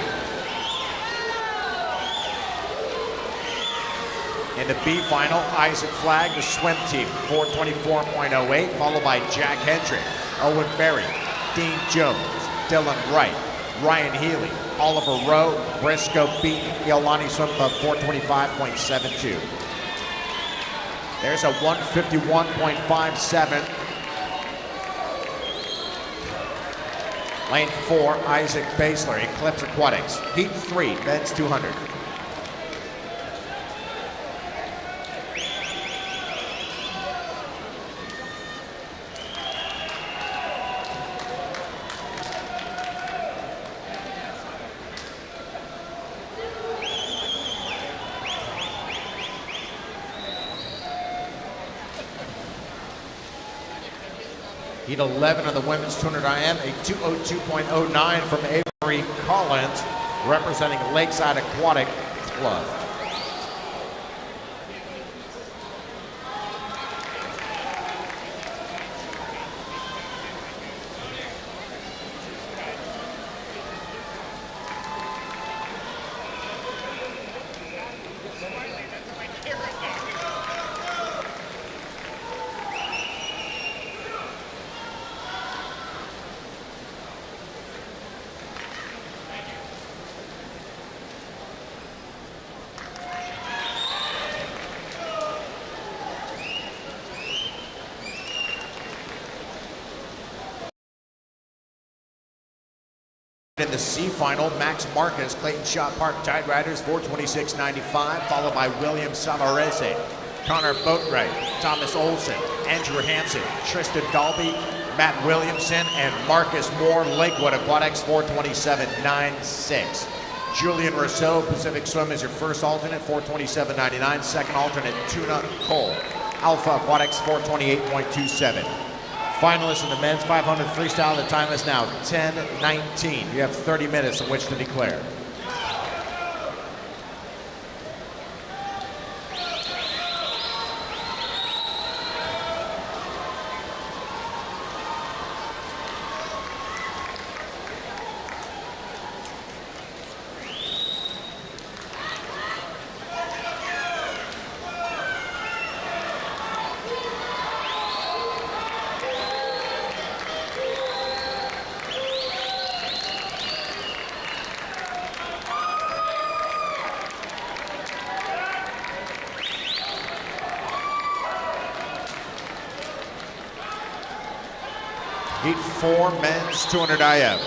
In the B final, Isaac Flagg, the swim team, 4:24.08, followed by Jack Hendrick, Owen Berry, Dean Jones, Dylan Wright, Ryan Healy, Oliver Rowe, Briscoe Beaton, Iolani Swim Club 4:25.72. There's a 1:51.57. Lane 4, Isaac Basler, Eclipse Aquatics. Heat 3, men's 200. Heat 11 of the women's 200 IM, a 2:02.09 from Avery Collins, representing Lakeside Aquatic Club. In the C final, Max Marcus, Clayton Shot Park Tide Riders, 4:26.95, followed by William Savarese, Connor Boatwright, Thomas Olson, Andrew Hansen, Tristan Dalby, Matt Williamson, and Marcus Moore, Lakewood Aquatics, 4:27.96. Julian Rousseau, Pacific Swim is your first alternate, 4:27.99. Second alternate, Tuna Cole, Alpha Aquatics, 4:28.27. Finalists in the men's 500 freestyle, the time is now 10:19. You have 30 minutes in which to declare. Heat 4, men's 200 IM.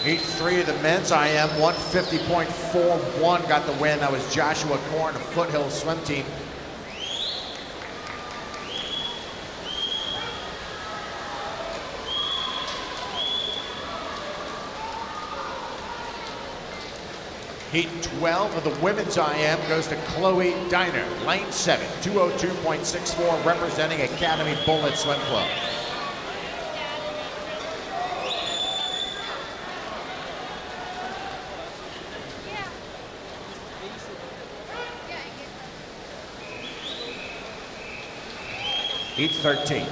Heat 3 of the men's IM, 150.41 got the win. That was Joshua Korn, a Foothill swim team. Heat 12 of the women's IM goes to Chloe Diner, lane 7, 2:02.64, representing Academy Bullet Swim Club. Heat 13.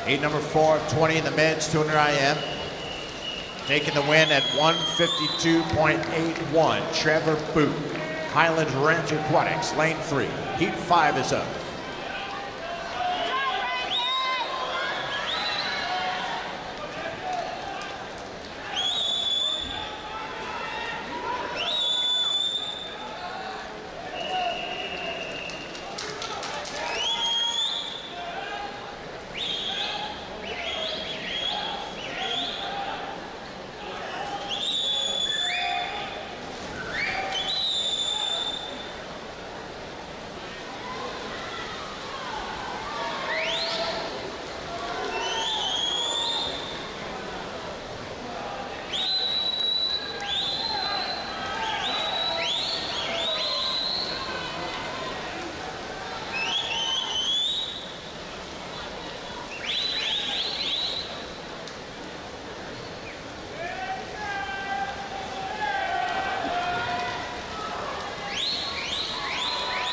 Heat number 4 of 20 in the men's 200 IM. Taking the win at 152.81, Trevor Boot, Highland Ranch Aquatics, lane 3. Heat 5 is up.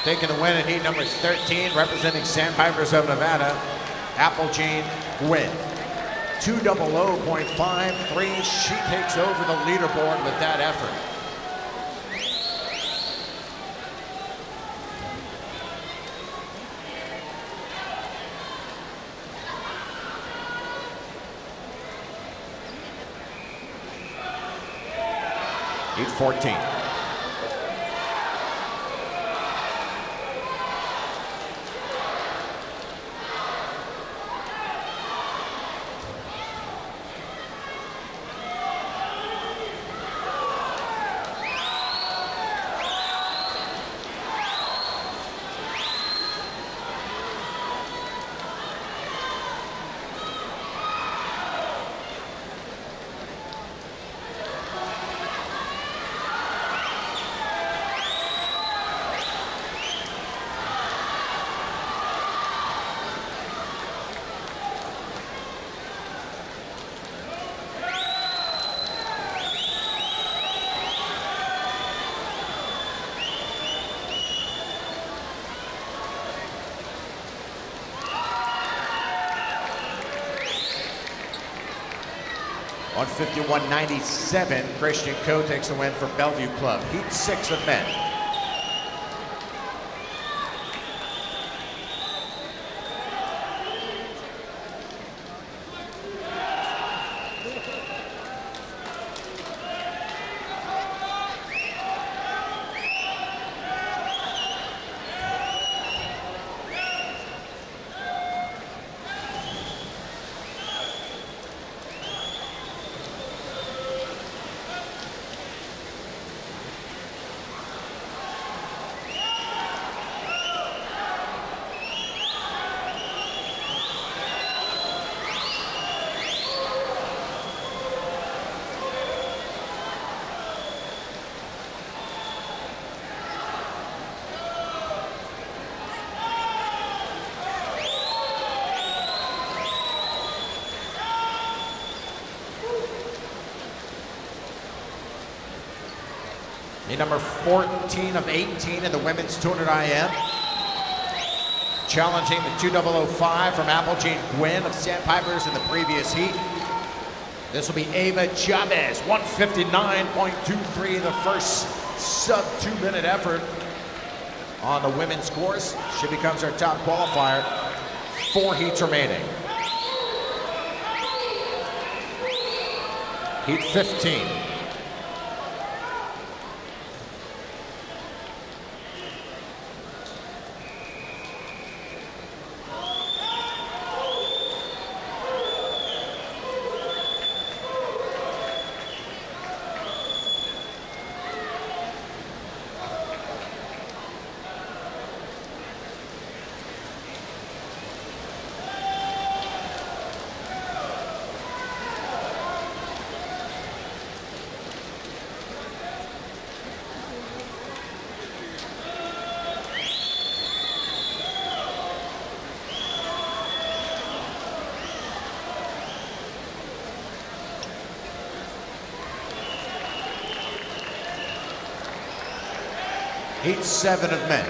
Taking the win in heat number 13, representing Sandpipers of Nevada, Applejean Gwynn. 200.53. She takes over the leaderboard with that effort. Heat 14. On 51.97, Christian Coe takes the win for Bellevue Club. Heat 6 of men. Number 14 of 18 in the women's 200 IM. Challenging the 2005 from Applejean Gwynn of Sandpipers in the previous heat. This will be Ava Chavez, 159.23, the first sub 2-minute effort on the women's course. She becomes our top qualifier. 4 heats remaining. Heat 15. Heat 7 of men.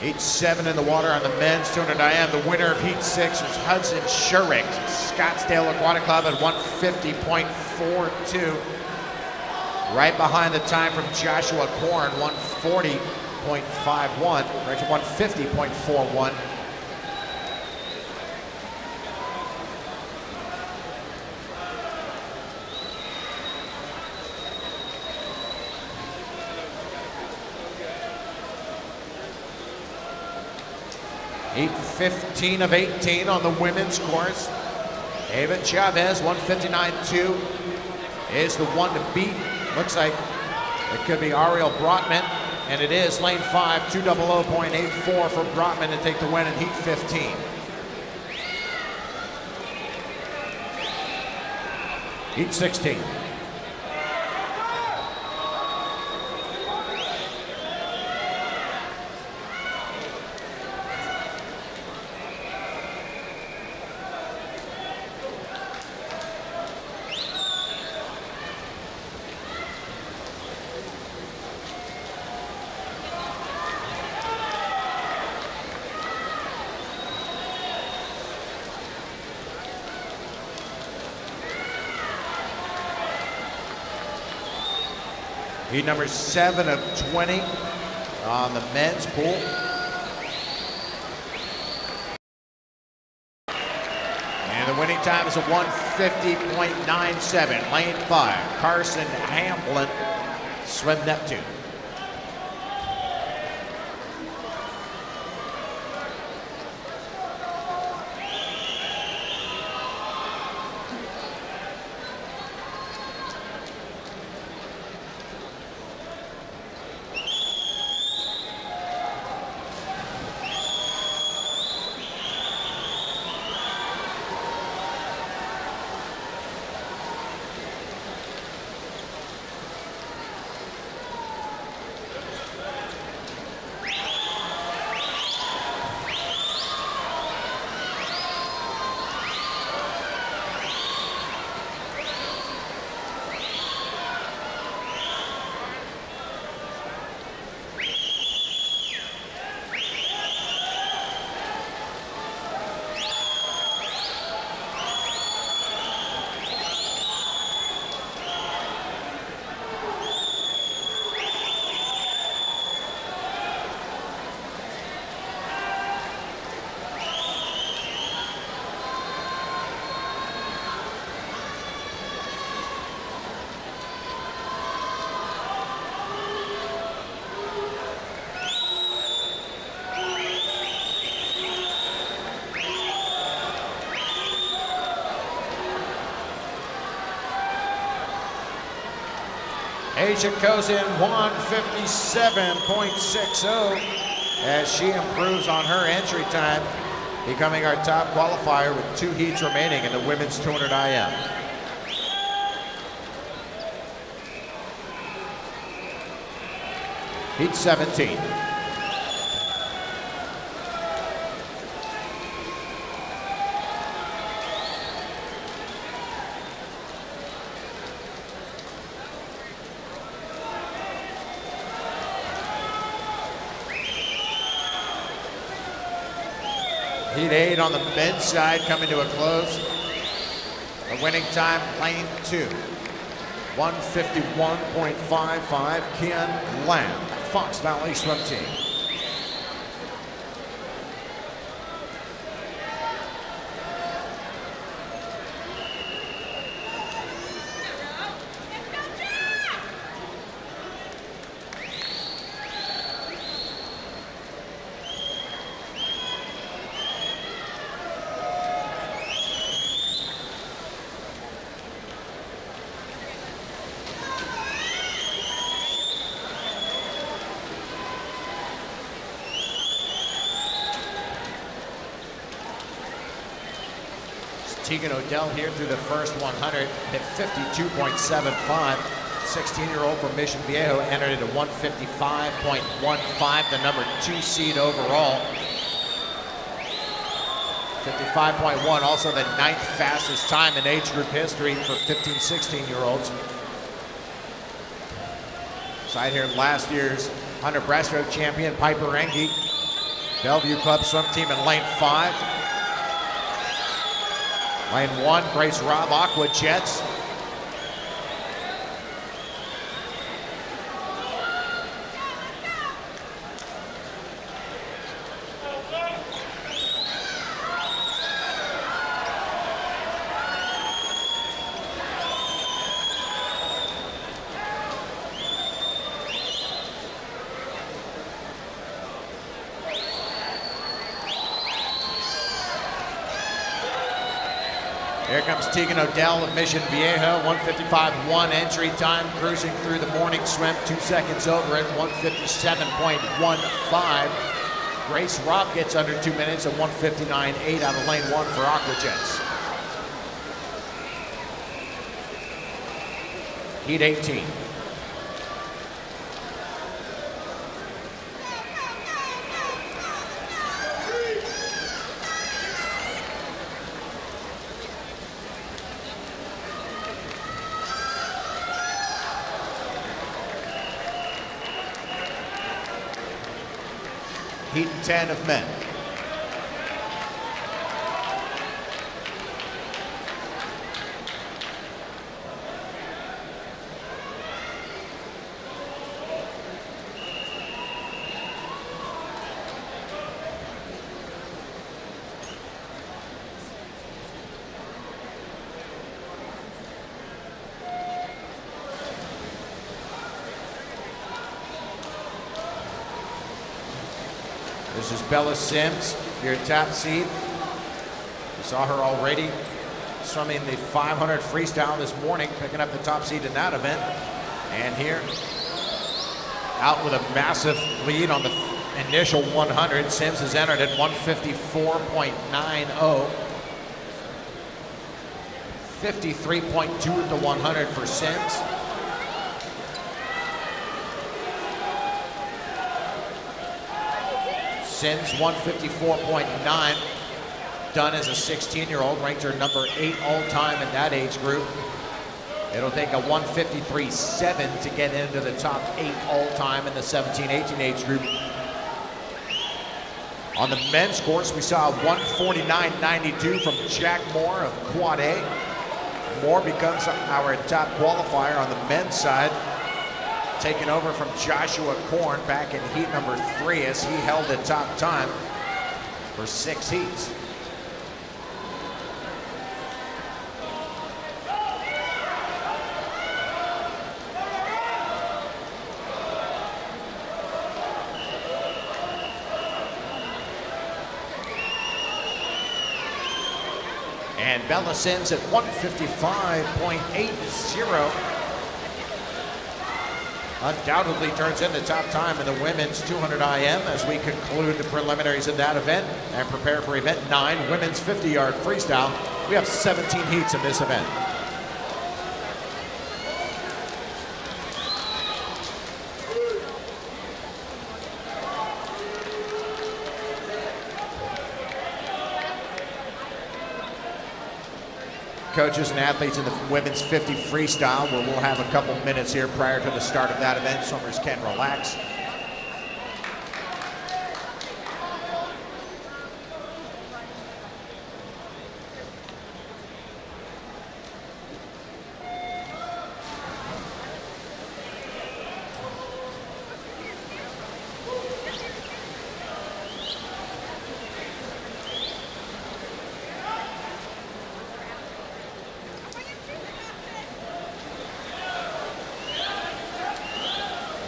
Heat 7 in the water on the men's 200 IM. The winner of Heat 6 was Hudson Shurick, Scottsdale Aquatic Club at 150.42. Right behind the time from Joshua Korn, 140.51, actually 150.41. Heat 15 of 18 on the women's course. Ava Chavez, 159.2 is the one to beat. Looks like it could be Ariel Brotman, and it is lane 5, 200.84 for Brotman to take the win in Heat 15. Heat 16. Heat number 7 of 20 on the men's pool. And the winning time is a 150.97. Lane 5, Carson Hamblin, Swim Neptune. Asia goes in 157.60 as she improves on her entry time, becoming our top qualifier with 2 heats remaining in the women's 200 IM. Heat 17. Heat 8 on the men's side coming to a close. The winning time, lane 2. 151.55, Ken Lamb, Fox Valley Swim Team. Tegan Odell here through the first 100 at 52.75. 16-year-old from Mission Viejo entered into 155.15, the number 2 seed overall. 55.1, also the 9th fastest time in age group history for 15, 16-year-olds. Side here last year's 100 breaststroke champion Piper Engie. Bellevue Club swim team in lane 5. Lane 1, Grace Robb, Aqua Jets. Here comes Tegan Odell of Mission Vieja, 155.1 entry time, cruising through the morning swim, 2 seconds over at 157.15. Grace Robb gets under 2 minutes at 159.8 out of lane 1 for Aqua Jets. Heat 18. Heat 10 of men. This is Bella Sims, your top seed. You saw her already swimming the 500 freestyle this morning, picking up the top seed in that event. And here, out with a massive lead on the initial 100. Sims has entered at 154.90. 53.2 at the 100 for Sims. Sims 154.9, done as a 16-year-old, ranked her number 8 all-time in that age group. It'll take a 153.7 to get into the top 8 all-time in the 17-18 age group. On the men's course, we saw a 149.92 from Jack Moore of Quad A. Moore becomes our top qualifier on the men's side, taking over from Joshua Korn back in heat number 3 as he held the top time for 6 heats. And Bella Sims at 155.80. Undoubtedly turns in the top time in the women's 200 IM as we conclude the preliminaries of that event and prepare for event 9, women's 50-yard freestyle. We have 17 heats in this event. Coaches and athletes in the women's 50 freestyle, where we'll have a couple minutes here prior to the start of that event. Swimmers can relax.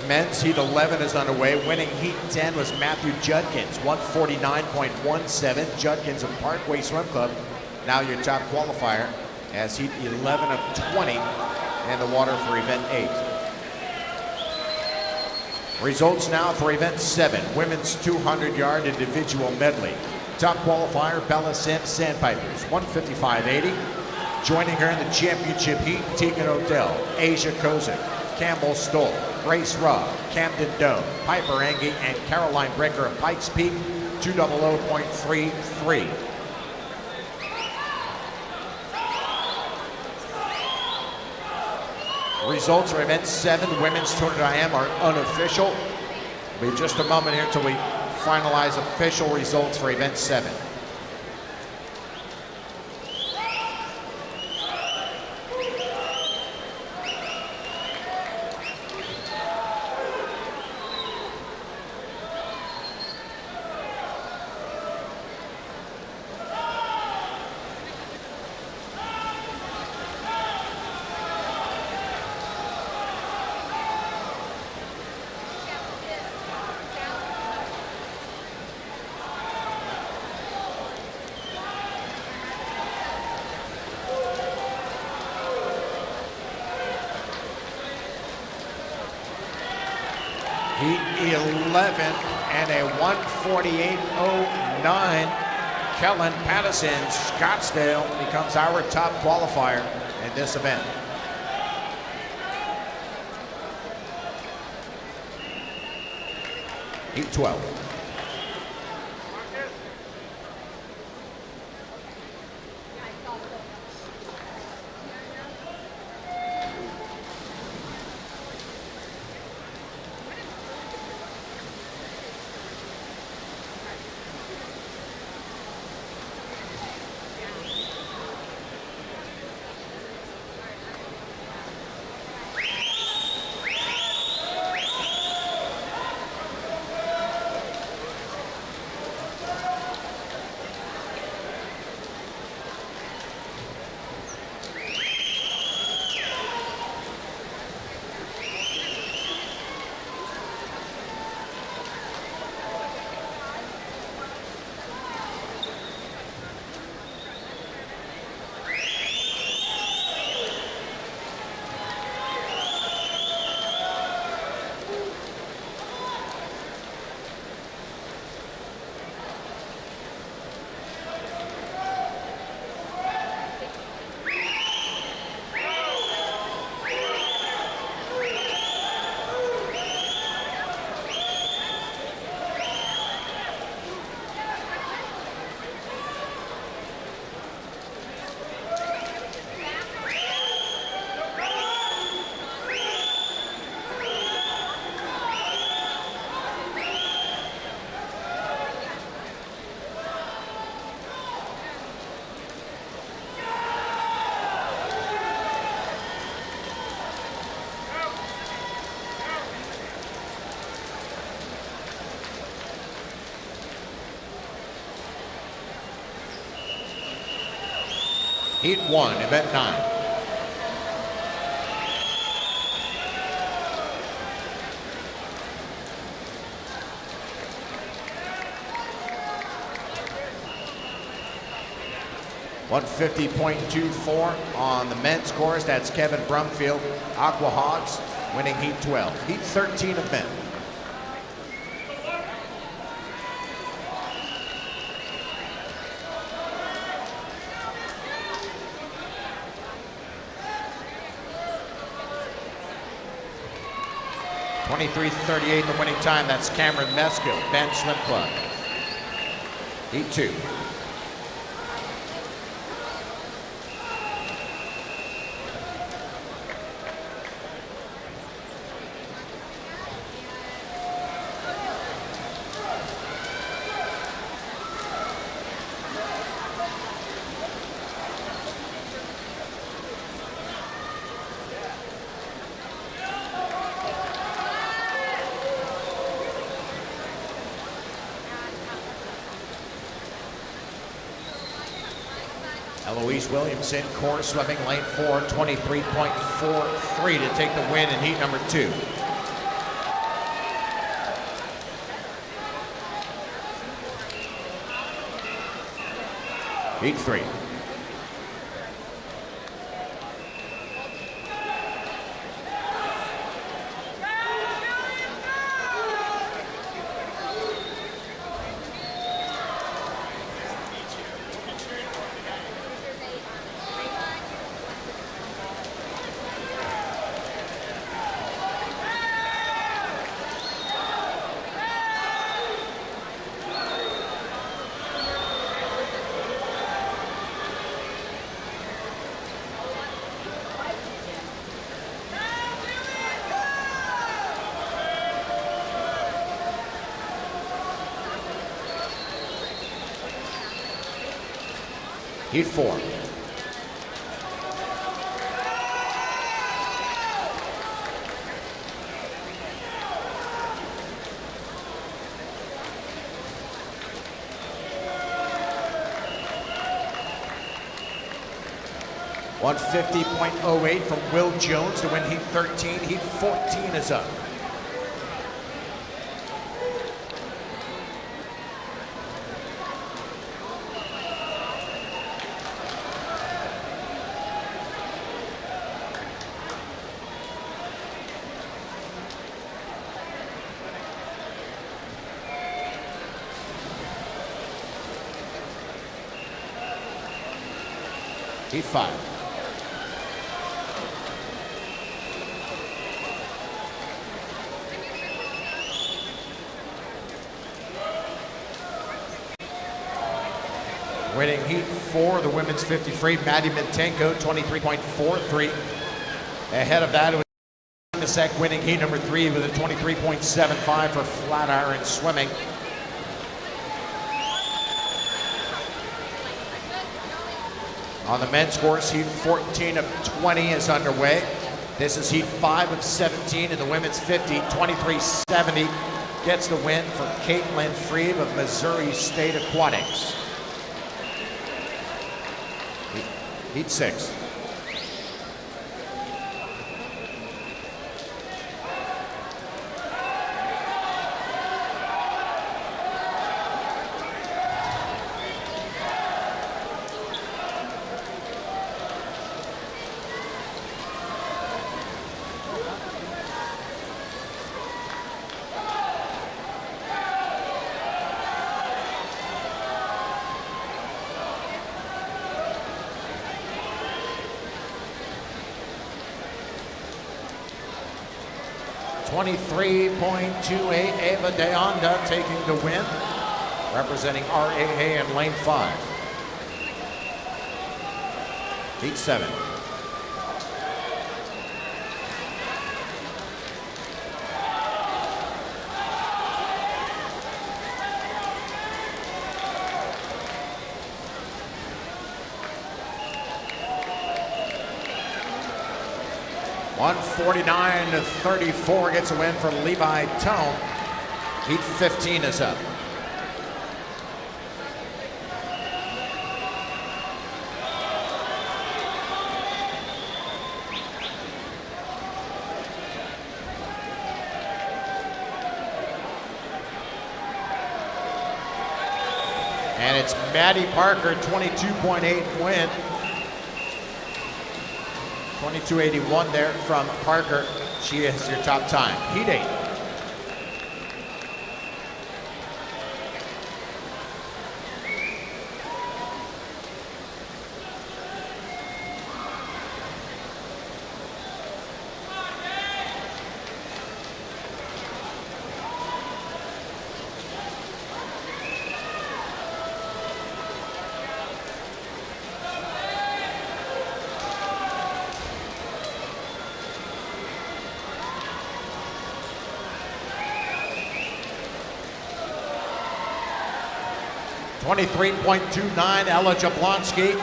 Men's heat 11 is underway. Winning heat 10 was Matthew Judkins, 149.17. Judkins of Parkway Swim Club, now your top qualifier, as heat 11 of 20 in the water for event 8. Results now for event 7, women's 200-yard individual medley. Top qualifier, Bella Sims, Sandpipers, 155.80. Joining her in the championship heat, Tegan Odell, Asia Kozak, Campbell Stoll, Grace Robb, Camden Doe, Piper Engie, and Caroline Brecker of Pikes Peak, 200.33. Results for event 7, women's 200 IM, are unofficial. It'll be just a moment here until we finalize official results for event 7. Heat 11 and a 148.09. Kellen Pattison, Scottsdale, becomes our top qualifier in this event. Heat 12. Heat 1, event 9. .150.24 on the men's course. That's Kevin Brumfield, Aqua Hogs, winning Heat 12. Heat 13 of men. .23.38 the winning time. That's Cameron Meskill, Ben Swim Club. Heat 2. Eloise Williamson, core swimming, lane 4, 23.43 to take the win in heat number 2. Heat 3. Heat 4. .150.08 from Will Jones to win Heat 13. Heat 14 is up. Heat 5. Winning Heat 4, the women's 50 free, Maddie Mintenko, 23.43. Ahead of that, it was Nisek winning Heat number 3 with a 23.75 for flat iron swimming. On the men's course, Heat 14 of 20 is underway. This is Heat 5 of 17 in the women's 50, 23.70 gets the win for Caitlin Freeb of Missouri State Aquatics. Heat 6. .23.28, Ava Deonda taking the win, representing RAA in lane 5. Heat 7. .149.34 gets a win for Levi Tone. Heat 15 is up. And it's Maddie Parker, 22.8 win. 22.81 there from Parker. She is your top time. Heat 8. .23.29, Ella Jablonski.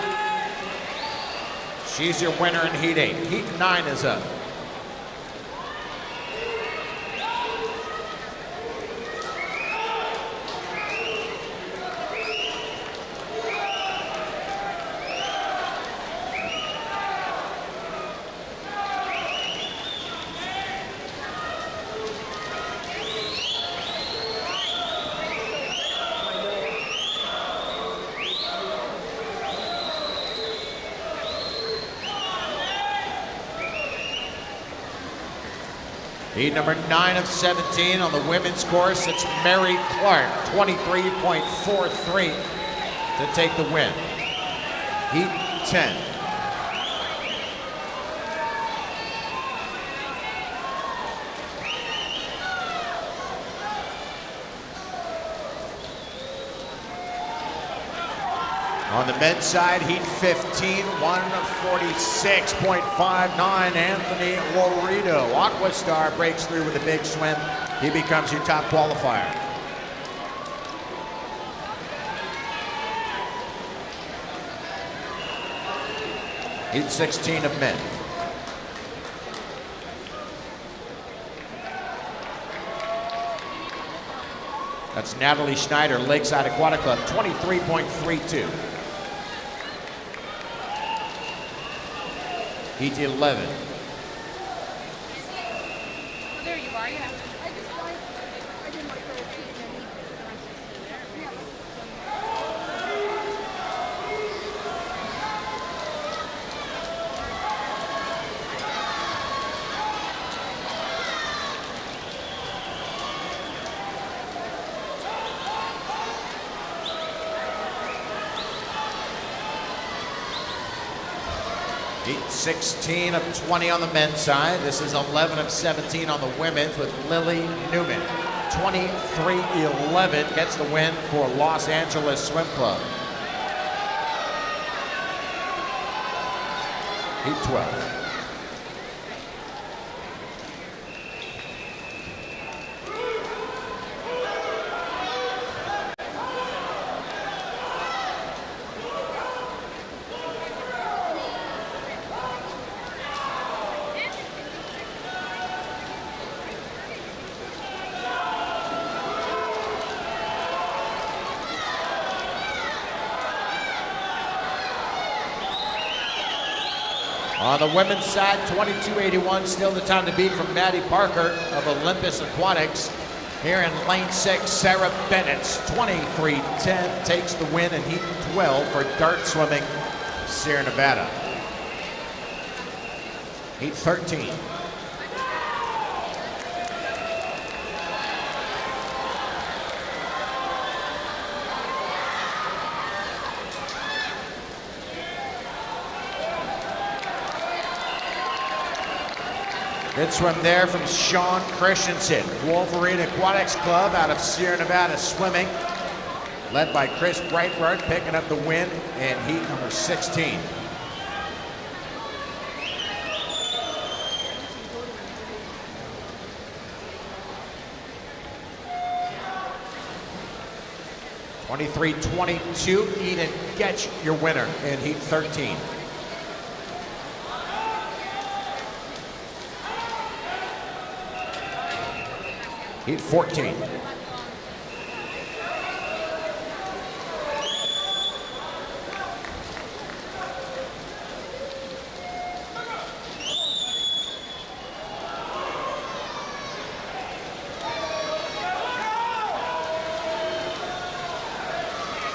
She's your winner in Heat 8. Heat 9 is up. Heat number 9 of 17 on the women's course. It's Mary Clark, 23.43 to take the win. Heat 10. On the men's side, Heat 15, 146.59, Anthony Laredo. Aquastar breaks through with a big swim. He becomes your top qualifier. Heat 16 of men. That's Natalie Schneider, Lakeside Aquatic Club, 23.32. Heat 11. There you are, yeah. I didn't like the seat and Heat 16 of 20 on the men's side. This is 11 of 17 on the women's with Lily Newman. 23-11 gets the win for Los Angeles Swim Club. Heat 12. On the women's side, 22.81, still the time to beat from Maddie Parker of Olympus Aquatics. Here in lane 6, Sarah Bennett, 23.10, takes the win in heat 12 for dart swimming, Sierra Nevada. Heat 13. Good swim there from Sean Christensen. Wolverine Aquatics Club out of Sierra Nevada swimming. Led by Chris Breitbart, picking up the win in heat number 16. (23-22), Eden Getch, your winner in heat 13. Heat 14.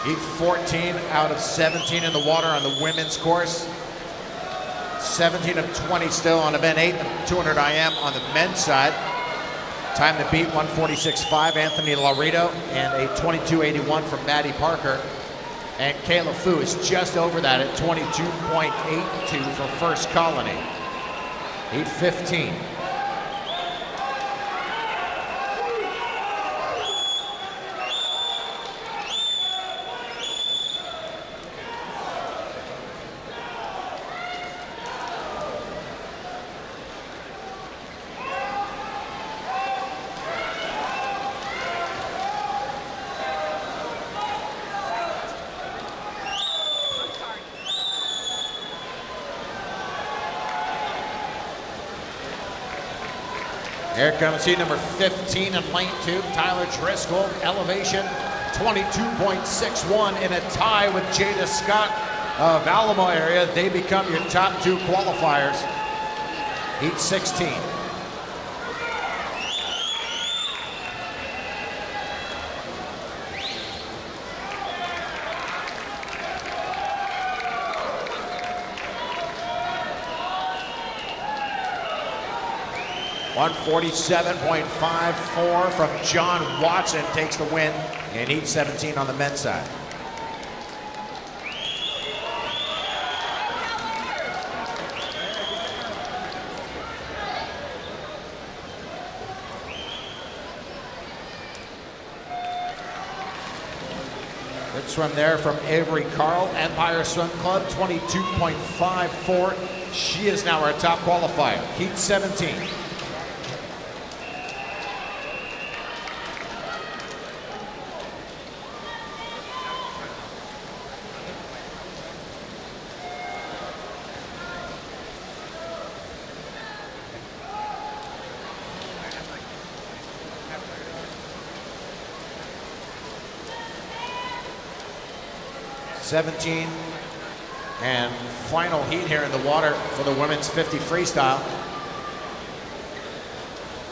Heat 14 out of 17 in the water on the women's course. 17 of 20 still on event 8, 200 IM on the men's side. Time to beat 146.5, Anthony Laredo, and a 22.81 from Maddie Parker. And Kayla Fu is just over that at 22.82 for First Colony. Heat 15. Here comes heat number 15 in lane 2, Tyler Driscoll, elevation 22.61 in a tie with Jada Scott of Alamo area. They become your top 2 qualifiers. Heat 16. (147.54) from John Watson takes the win in heat 17 on the men's side. Good swim there from Avery Carl, Empire Swim Club, 22.54. She is now our top qualifier. Heat 17. 17 and final heat here in the water for the women's 50 freestyle.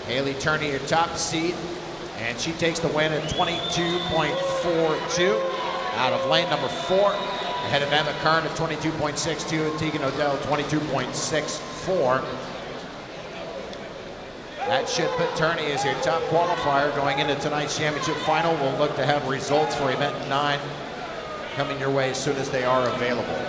Haley Turney, your top seed, and she takes the win at 22.42 out of lane number 4, ahead of Emma Kern at 22.62 and Tegan Odell 22.64. That should put Turney as your top qualifier going into tonight's championship final. We'll look to have results for event 9 coming your way as soon as they are available.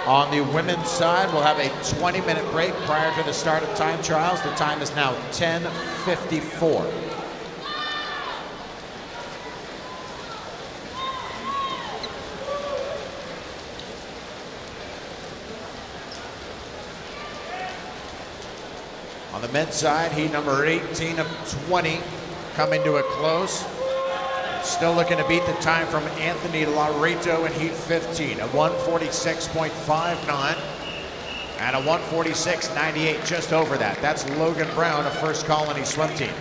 On the women's side, we'll have a 20-minute break prior to the start of time trials. The time is now 10:54. On the men's side, heat number 18 of 20 coming to a close. Still looking to beat the time from Anthony Laurito in heat 15, a 146.59 and a 146.98, just over that. That's Logan Brown of First Colony Swim Team.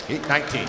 Heat 19.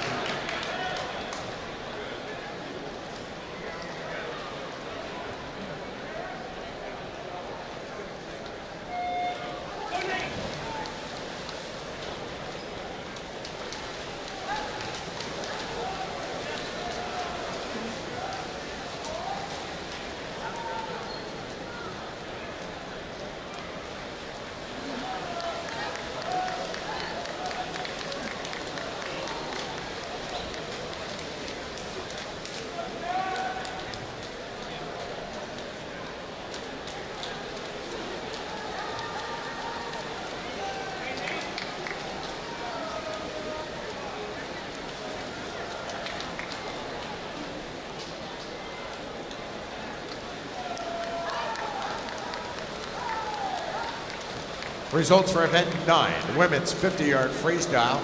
Results for event 9, the women's 50-yard freestyle,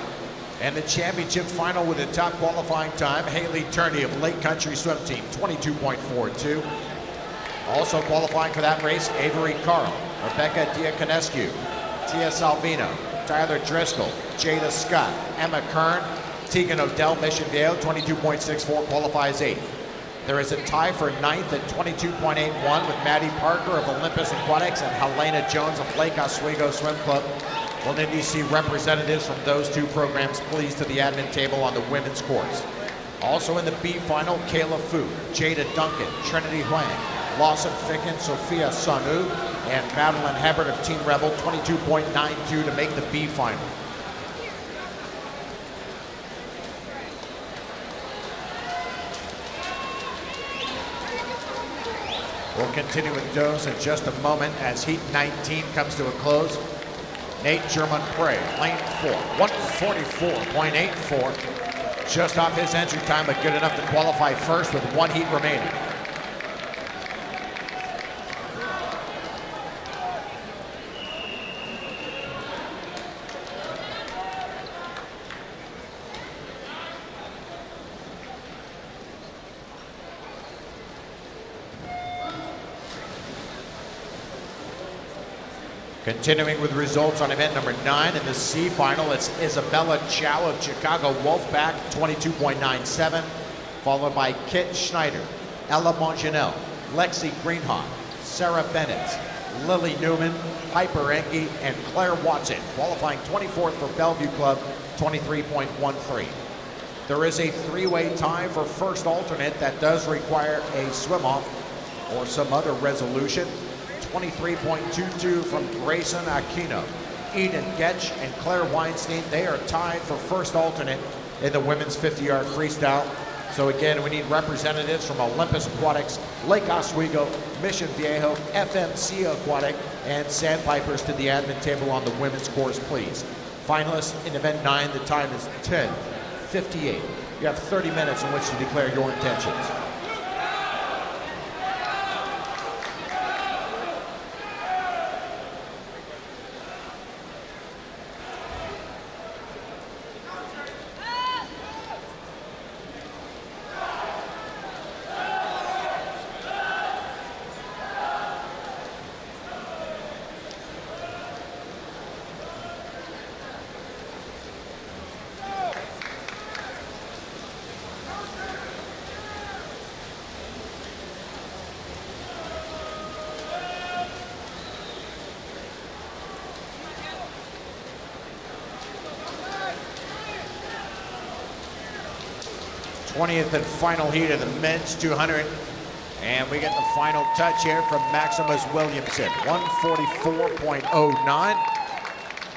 and the championship final with a top qualifying time, Haley Turney of Lake Country Swim Team, 22.42. Also qualifying for that race, Avery Carl, Rebecca Diaconescu, Tia Salvino, Tyler Driscoll, Jada Scott, Emma Kern, Tegan Odell, Mission Viejo, 22.64, qualifies 8th. There is a tie for 9th at 22.81 with Maddie Parker of Olympus Aquatics and Helena Jones of Lake Oswego Swim Club. We'll need to see representatives from those two programs please to the admin table on the women's course. Also in the B final, Kayla Fu, Jada Duncan, Trinity Huang, Lawson Ficken, Sophia Sanu, and Madeline Hebert of Team Rebel, 22.92 to make the B final. We'll continue with those in just a moment as heat 19 comes to a close. Nate German-Prey, lane 4, 144.84. Just off his entry time, but good enough to qualify first with one heat remaining. Continuing with results on event number 9 in the C final, it's Isabella Chow of Chicago Wolfpack, 22.97, followed by Kit Schneider, Ella Monginel, Lexi Greenhawk, Sarah Bennett, Lily Newman, Piper Engie, and Claire Watson, qualifying 24th for Bellevue Club, 23.13. There is a 3-way tie for first alternate that does require a swim-off or some other resolution. 23.22 from Grayson Aquino. Eden Getch and Claire Weinstein, they are tied for first alternate in the women's 50-yard freestyle. So again, we need representatives from Olympus Aquatics, Lake Oswego, Mission Viejo, FMC Aquatic, and Sandpipers to the admin table on the women's course, please. Finalists in event 9, the time is 10:58. You have 30 minutes in which to declare your intentions. 20th and final heat of the men's 200. And we get the final touch here from Maximus Williamson, 144.09.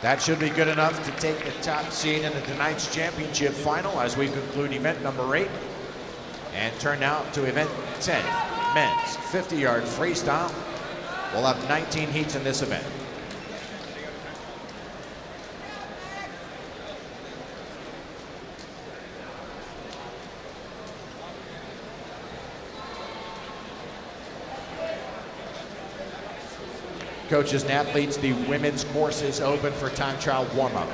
That should be good enough to take the top seed in tonight's championship final as we conclude event number 8 and turn now to event 10, men's 50-yard freestyle. We'll have 19 heats in this event. Coaches and athletes, the women's course is open for time trial warm-up.